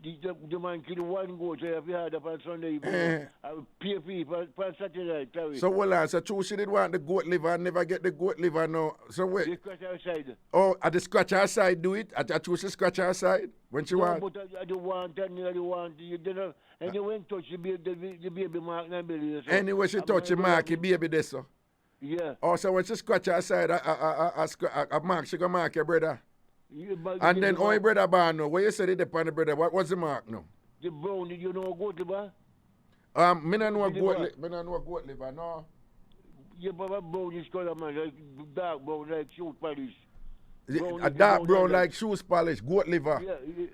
The man kill one goat, so if you had up on Sunday, I pay for Saturday. So well, so true, she did want the goat liver and never get the goat liver now. So wait. They scratch her side. Oh, at the scratch her side do it? At true she scratch her side when she want? But I don't want, I don't want. You know, and you went touch the baby mark and belly. So. Anyway, she touch the mark, the baby there, so. Yeah. Oh, so when she scratch her side, a mark, she go mark your brother. Yeah, and then your brother born now. What you said it upon the brother? What's the mark now? The brown, you know goat liver? Me no know goat liver, no. Yeah, but brown is color, man, like dark brown, like shoe polish. A dark brown like shoes polish, goat liver.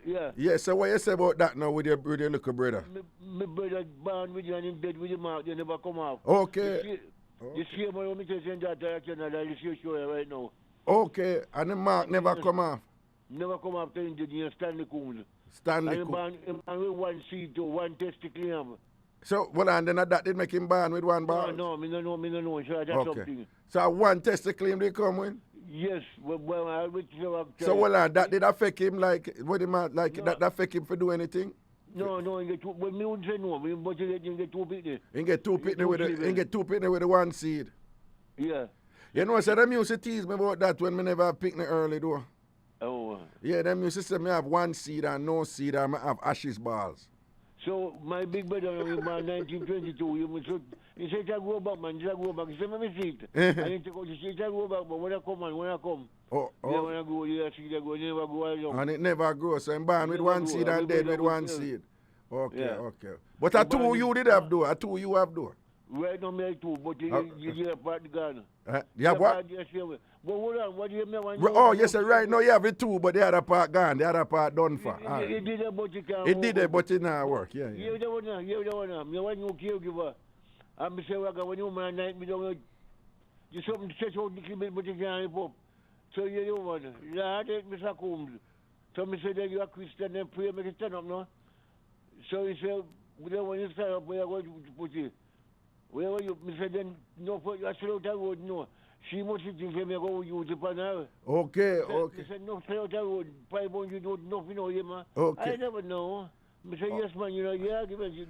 Yeah. Yeah, so what you say about that now with your little brother? My brother born with you and in bed with the mark, they never come out. Okay. You see him when me tell you that I cannot show you right now. Okay, and the mark never come off? Never come off to engineer Stanley Combs. Stanley Combs. And with one seed to one testicle. So, well, and then that did make him born with one bar? No, me no know. So that's something. So one testicle they come with? Yes, well, I will so, well, and that did affect him, like, what him, like, no. that affect him for do anything? No, he get two, well, me wouldn't say no, but he get 2 pitney. He get 2 pitney with the one seed? Yeah. You know, so them used to tease me about that when me never have picnic early, though. Oh. Yeah, them used to say me have 1 seed and no seed and I have ashes balls. So, my big brother in 1922, he said, I go back, man, I go back. He said, let me see it. I need to go to see it, I go back, but when I come, Oh. Yeah, when I go, yeah, see, I go, never go along. And it never grows, so I'm born with 1 seed and dead with 1 seed. Okay. But I 2 you did have, though. I 2 you have, though. Right now, me 2, but you have part the gun. You have what? But hold on, what do you mean? Oh, yes, right now you have it 2, but the other part gone, the other part done for. It did it, but it can't It did it, but it not work, yeah. You the one now. Me want you caregiver. I'm say, when you man night, me don't you something stretch out the little bit, but you can't pop. So you don't want it. Yeah, take Mr. Combs. So me say that you are Christian and pray, make it stand up now. So he said, we don't want you to stand up, we are going to put it. Where are you? Me said, then, no, I said, out that road, no. She must think me go use it on her. Okay. He said, no, stay out that road. 500, nothing, you know, man. Okay. I never know. I said, yes, man, you know, yeah,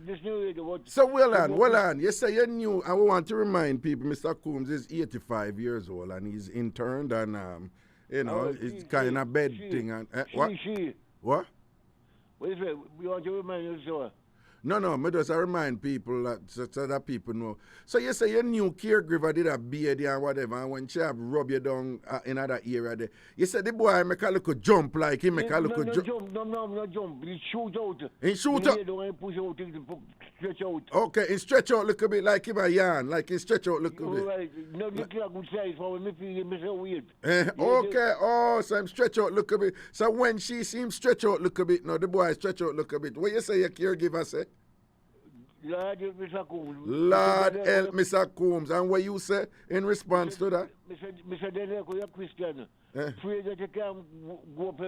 this new radio. So, well on. You say you're new. I want to remind people, Mr. Combs is 85 years old and he's interned and, it's kind of bed thing. And, what? What? What is it? We want to remind you, sir. No, me just remind people so that people know. So you say your new caregiver did a beard and whatever, and when she have rub you down in other area there, you said the boy make a little jump like him, make a little jump. No jump. He shoot out. He shoot out? Push out, stretch out. Okay, he stretch out a little bit like him a yarn, like he stretch out a little bit. Right, no, look like good size for me feel me so weird. Okay, so him stretch out a little bit. So when she see him stretch out a little bit, no, the boy stretch out a little bit. What you say your caregiver say? Lord help Mr. Combs. Lord help Mr. Combs. And what you say in response to that? Mr. Daniel, you're Christian. Pray that you can go up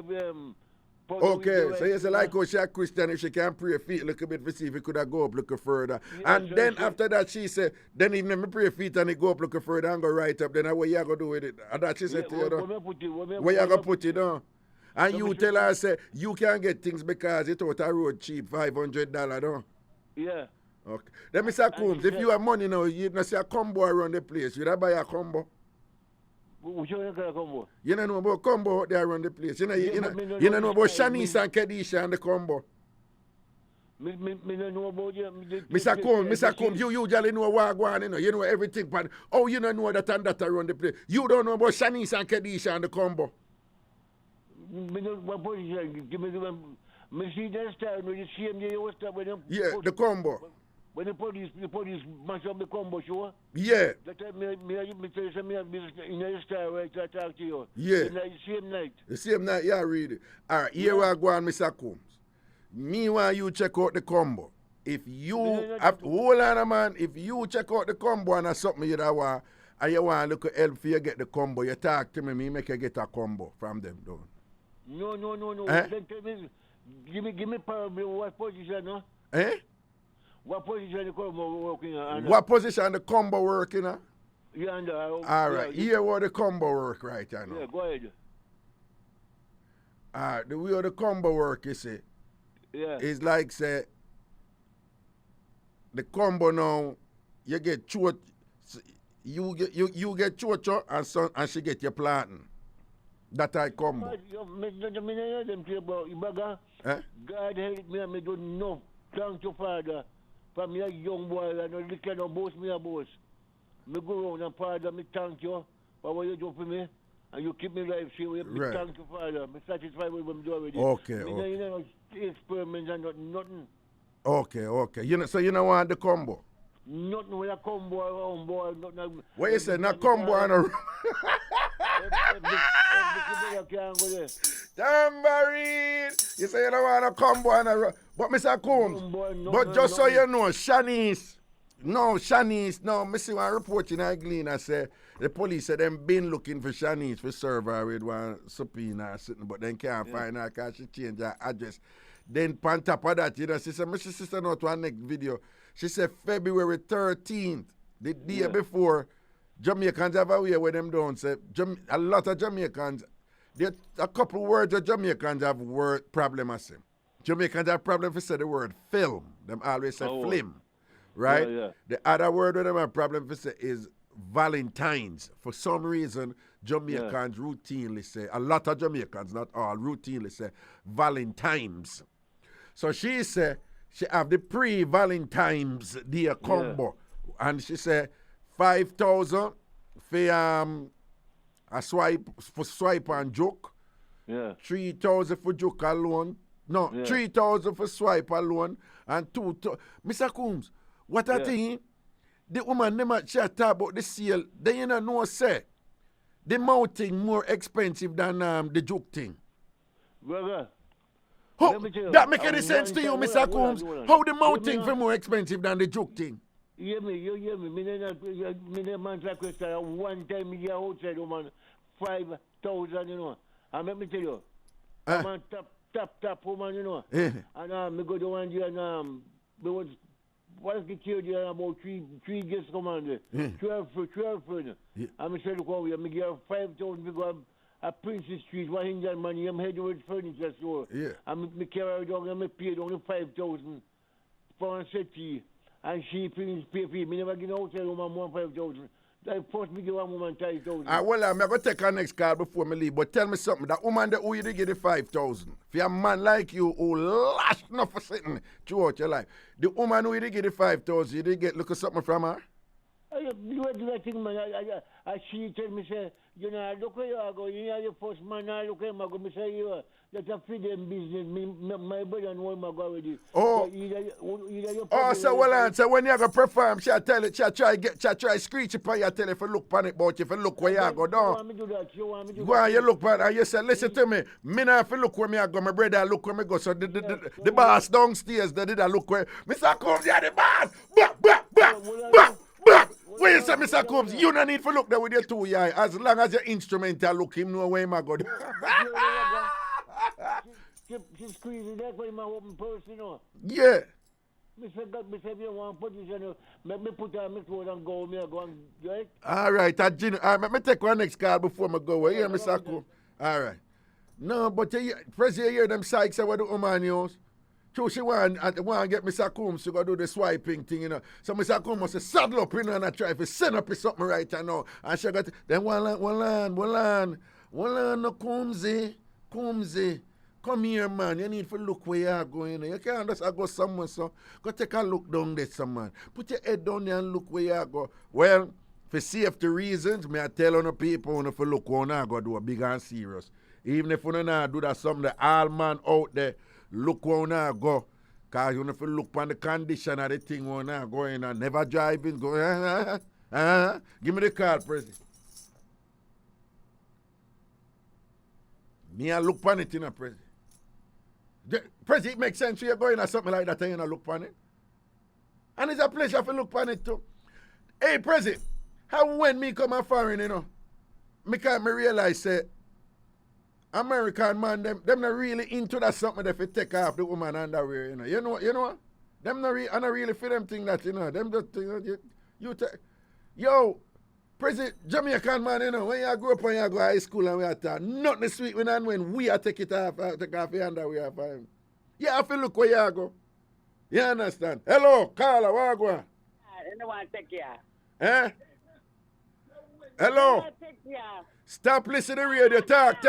okay, so you say like how she a Christian, if she can pray feet a little bit to see if it could have go up a little further. Yeah, and then after that she said, then even me pray feet and it go up a little further and go right up, then what you going to do with it? And that she said to you, where you going to put it on? And you tell her, say, you can get things because it out a road cheap, $500, don't? Yeah. Okay. Then Mr. Combs, if you have money now, you not see a combo around the place, you don't buy a combo? Which one you got a combo? You don't know about combo out there around the place. You don't know about Shanice and Kedisha and the combo. Me don't know about you. Mr. Combs, you usually know what going on, you know everything, but oh, you don't know that and that around the place. You don't know about Shanice and Kedisha and the combo. Me don't what position. Give me the me see that style, you see him there, what's that when them. Yeah, the combo. When the police mash up the combo, sure? Yeah. That time me tell you something in the style right to talk to you. Yeah. The same night. The same night, yeah, read it. All right, here we go on, Mr. Combs. Me want you check out the combo. If you, hold on, man, if you check out the combo and something you don't want, and you want to look at help for you get the combo, you talk to me make you get a combo from them, don't. No. Eh? Then tell me, give me probably what position, no? Eh? What position the combo working on? What position the combo working on? Yeah, all right, here where the combo work right now. Yeah, go ahead. All right, the way the combo work, you see, it's like, say, the combo now, you get church, you get church and she get your planting. That I combo. God help me, and me don't know. Thank you, Father. From me a young boy, I know you cannot boast me a boast. Me go around and Father, me thank you for what you do for me. And you keep me life safe. Me thank you, Father. Me satisfied with what I'm doing already. Okay. You know, experiments and nothing. Okay. So you don't want the combo? Nothing with a combo around, boy. Nothing. What you say? Not combo on a... Tambourine! You say you don't want a combo on a... But Mr. Combs, just so you know, Shanice, me see one report in Glen, I say, the police said them been looking for Shanice for serve her with one subpoena or something, but then can't find her because she changed her address. Then on top of that, you know, she said, my sister know to our next video, she said February 13th, the day before, Jamaicans have a way where them don't say, a lot of Jamaicans, a couple words of Jamaicans have word problem as him. Jamaicans have problem for say the word film. Them always say flim. Right? Yeah. The other word with them have problem for say is Valentine's. For some reason, Jamaicans routinely say, a lot of Jamaicans, not all, routinely say Valentine's. So she say, she have the pre-Valentine's Day combo. And she say, 5,000 for a swipe and joke. 3,000 for joke alone. No, 3,000 for swipe alone. And 2,000. Mr. Combs, what I think, the woman never chat about the sale. They you know say the mouth thing more expensive than the joke thing. Brother. That make any sense to you, Mr. Combs? How the mouth thing for more expensive than the joke thing? You hear me. Me man like question. One time me get outside woman 5,000, you know. And let me tell you, man tap woman, you know. And me go to one day and me was what the kid there about three guests come on there. 12 for and me say look over here, me get 5,000 to go a Princess Street, one Indian money, I'm heading with furniture store. And me carry down and me paid only 5,000 for a settee. And she pay for me. Me never get outside woman more 5,000. I first me give one woman 5,000. Well, I'm going to take our next call before me leave. But tell me something. That woman that who you get the 5,000. For a man like you who lash enough for sitting throughout your life. The woman who you get the 5,000, you did get look at something from her? You do that thing, man. She tell me, say, you know, look where you go. You know, your first man, I look at him, I go, me say, you that's a freedom business. My brother and one, I go already. Oh. So well answer when you go perform, she tell it, she try screech upon you, tell if you look on it, but if you look where you go down. You want me to do that? You want me to do Go that? on, you look back and you say, listen to me. Me not if you look where me I go, my brother look where me go. So the boss downstairs, they did a look where Mr. Combs, yeah, the boss. Where you say, Mr. Combs, you don't need to look there with your two eye. As long as your instrumental look, him know where him I go. She squeezing that for my open purse, you know. Yeah. Mr. you want position, let me put on my clothes and go, me go and, right? All right, let me take one next call before I go. Here, Mr. Combs. All right. No, but first you hear them psychs say what the woman use. So she want to get Mr. Combs to go do the swiping thing, you know. So Mr. Combs must saddle up, you know, and I try to send up something right now. And she got, then one land, no Combsy. Come here, man. You need to look where you are going. You can't just go somewhere, so go take a look down there, some man. Put your head down there and look where you are go. Well, for safety reasons, me I tell on the people when you look where you go do a big and serious. Even if you don't do that, some the all man out there, look where you go. Because you have to look on the condition of the thing where you going and never driving. Go, Give me the call, President. Me I look on it, you know, President. President, it makes sense you're going or something like that and you know, look on it. And it's a pleasure to look on it too. Hey, President, how when me come a foreign, you know, me realize that American man, them not really into that something that if take off the woman underwear, you know. You know what? Them not really for them thing that, you know. Them just, you take. Yo, President, Jamaican man, you know, when you grow up and you go to high school and we are talking, nothing sweet when we are take it off, take off the underwear for him. You have to look where you go. You understand? Hello, Carla, where you going? I don't want to take you. Eh? Hello? Stop listening to the radio. Talk.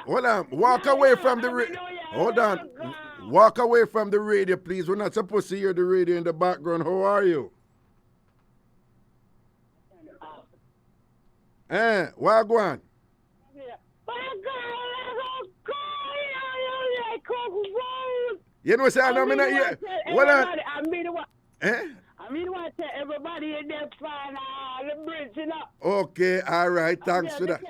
Hold on. Walk away from the radio. Hold on. Walk away from the radio, please. We're not supposed to hear the radio in the background. How are you? Where go on? You know what I'm saying? I'm here. What I mean, what everybody in there find the bridge, you know. Okay, all right. Thanks for that.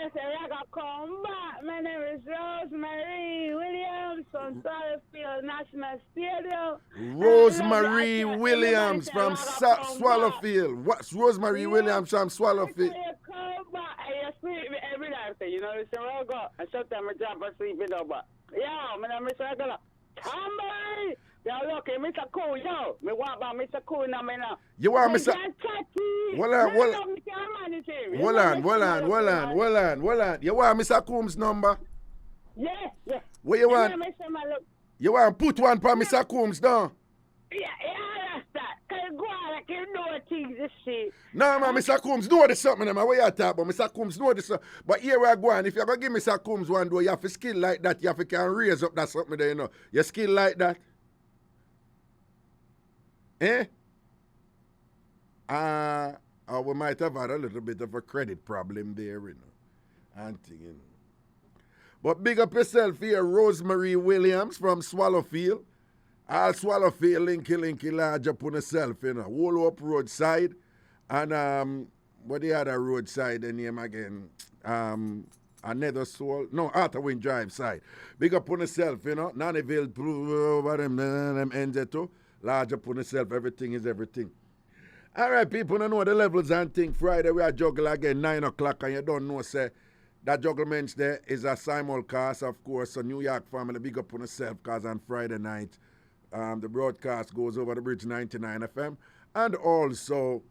Come back. My name is Rosemary Williams from Swallowfield National Stadium. Rosemary Williams from Swallowfield. What's Rosemary Williams from Swallowfield? Come back and you sleep every night. You know, it's a Rogo. And sometimes I jump and sleep it over. Yeah, my name is Regular. Tambourine. Yeah, look, Mr. Cool, yo. Me want about Mr. Cool now, me now. You want Mr. Hold on. You want Mr. Combs' number? Yeah. What you want? You want to put one for Mr. Combs down? Yeah, that's that. Can you go on like you know things, this shit? No, man, Mr. Combs know this something, man. What you talking about? Mr. Combs know this. But here we are going. If you're going to give Mr. Combs one, you have to skill like that. You have to can raise up that something there, you know. You skill like that. Eh? We might have had a little bit of a credit problem there, you know. You know. But big up yourself here, Rosemary Williams from Swallowfield. All Swallowfield, linky, large up on yourself, you know. Wall up roadside. And, what the other roadside, the name again? Another soul. No, Arthurwin Drive side. Big up on yourself, you know. Nannyville, over them ends too. Large up on yourself, everything is everything. All right, people, don't know the levels and thing. Friday, we are juggle again, 9 o'clock, and you don't know, say, that jugglement there is a simulcast, of course, so New York family, big up on yourself, because on Friday night, the broadcast goes over the bridge 99 FM, and also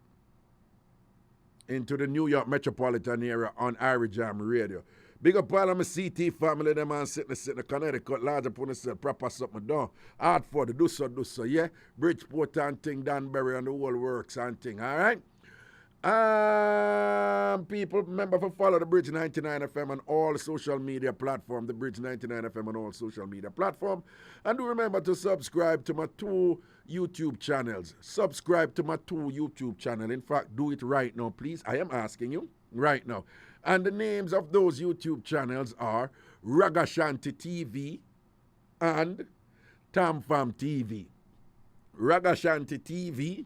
into the New York metropolitan area on IrieJam radio. Big up all of my CT family, them man sitting in Connecticut, large upon yourself, proper something done. Hard for the do so, yeah? Bridgeport and thing, Danbury and the whole works and thing, all right? people, remember to follow the Bridge 99 FM on all social media platforms. The Bridge 99 FM on all social media platforms. And do remember to subscribe to my 2 YouTube channels. Subscribe to my 2 YouTube channels. In fact, do it right now, please. I am asking you right now. And the names of those YouTube channels are Ragashanti TV and TamFam TV. Ragashanti TV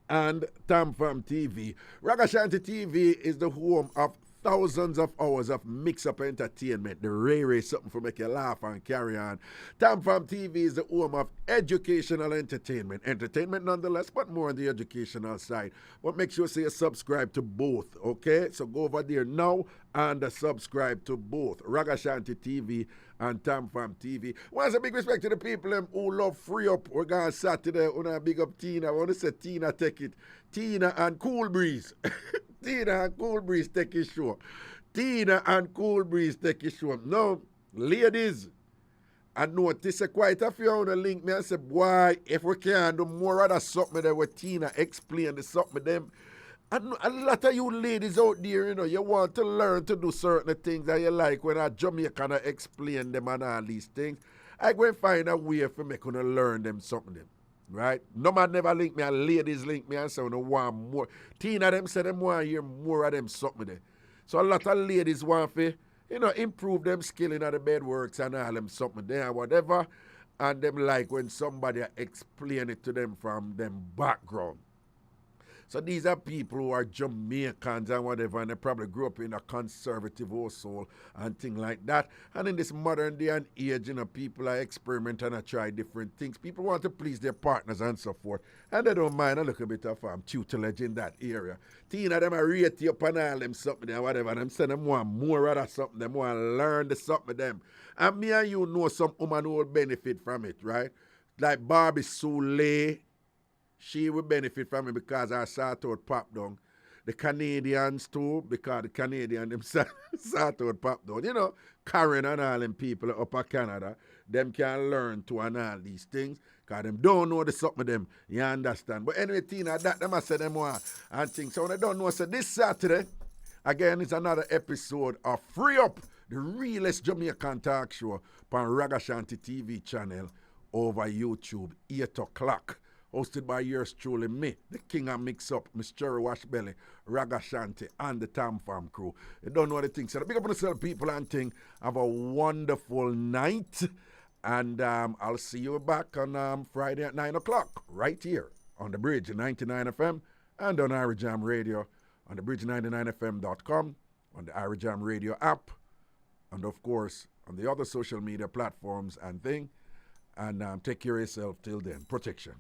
and TamFam TV. Ragashanti TV is the home of thousands of hours of mix-up entertainment. The Ray something for make you laugh and carry on. TamFam TV is the home of educational entertainment. Entertainment nonetheless, but more on the educational side. But make sure you subscribe to both, okay? So go over there now and subscribe to both Ragashanti TV and TamFam TV. Once a big respect to the people who love Free Up. We're going Saturday. We're going to big up Tina. I want to say Tina take it. Tina and Cool Breeze. Tina and Cool Breeze take his show. Tina and Cool Breeze take his show. Now, ladies, I notice quite a few on the link me and say, boy, if we can do more of that something there with Tina explain the something with them. And a lot of you ladies out there, you know, you want to learn to do certain things that you like when a Jamaican explain them and all these things. I go and find a way for me to learn them something. Right? No man never link me, and ladies link me and say, no want more. Tina them say them want to hear more of them something there. So a lot of ladies want to, you know, improve them skill in the bed works and all them something there and whatever. And them like when somebody explain it to them from them background. So these are people who are Jamaicans and whatever, and they probably grew up in a conservative household and things like that. And in this modern day and age, you know, people are experimenting and try different things. People want to please their partners and so forth. And they don't mind a little bit of tutelage in that area. Tina, them are rate you up and all them something and whatever. And them say them want more of that something. Them want to learn the something of them. And me and you know some woman who will benefit from it, right? Like Barbie Soule. She will benefit from it because our sort out pop down. The Canadians too, because the Canadians them sort out pop down. You know, Karen and all them people up in Canada, them can learn to and all these things because them don't know the something of them. You understand? But anyway, Tina, that them I say them want and things. So when they don't know, so this Saturday, again, it's another episode of Free Up, the realest Jamaican talk show on Ragashanti TV channel over YouTube, 8 o'clock. Hosted by yours truly, me, the king of Mixup, Miss Cherry Washbelly, Ragashanti, and the TamFam crew. You don't know what the thing. So big up on yourself, people, and thing. Have a wonderful night. And I'll see you back on Friday at 9 o'clock, right here on the Bridge 99 FM and on IrieJam Radio, on the bridge99fm.com, on the IrieJam Radio app, and of course, on the other social media platforms and thing. And take care of yourself till then. Protection.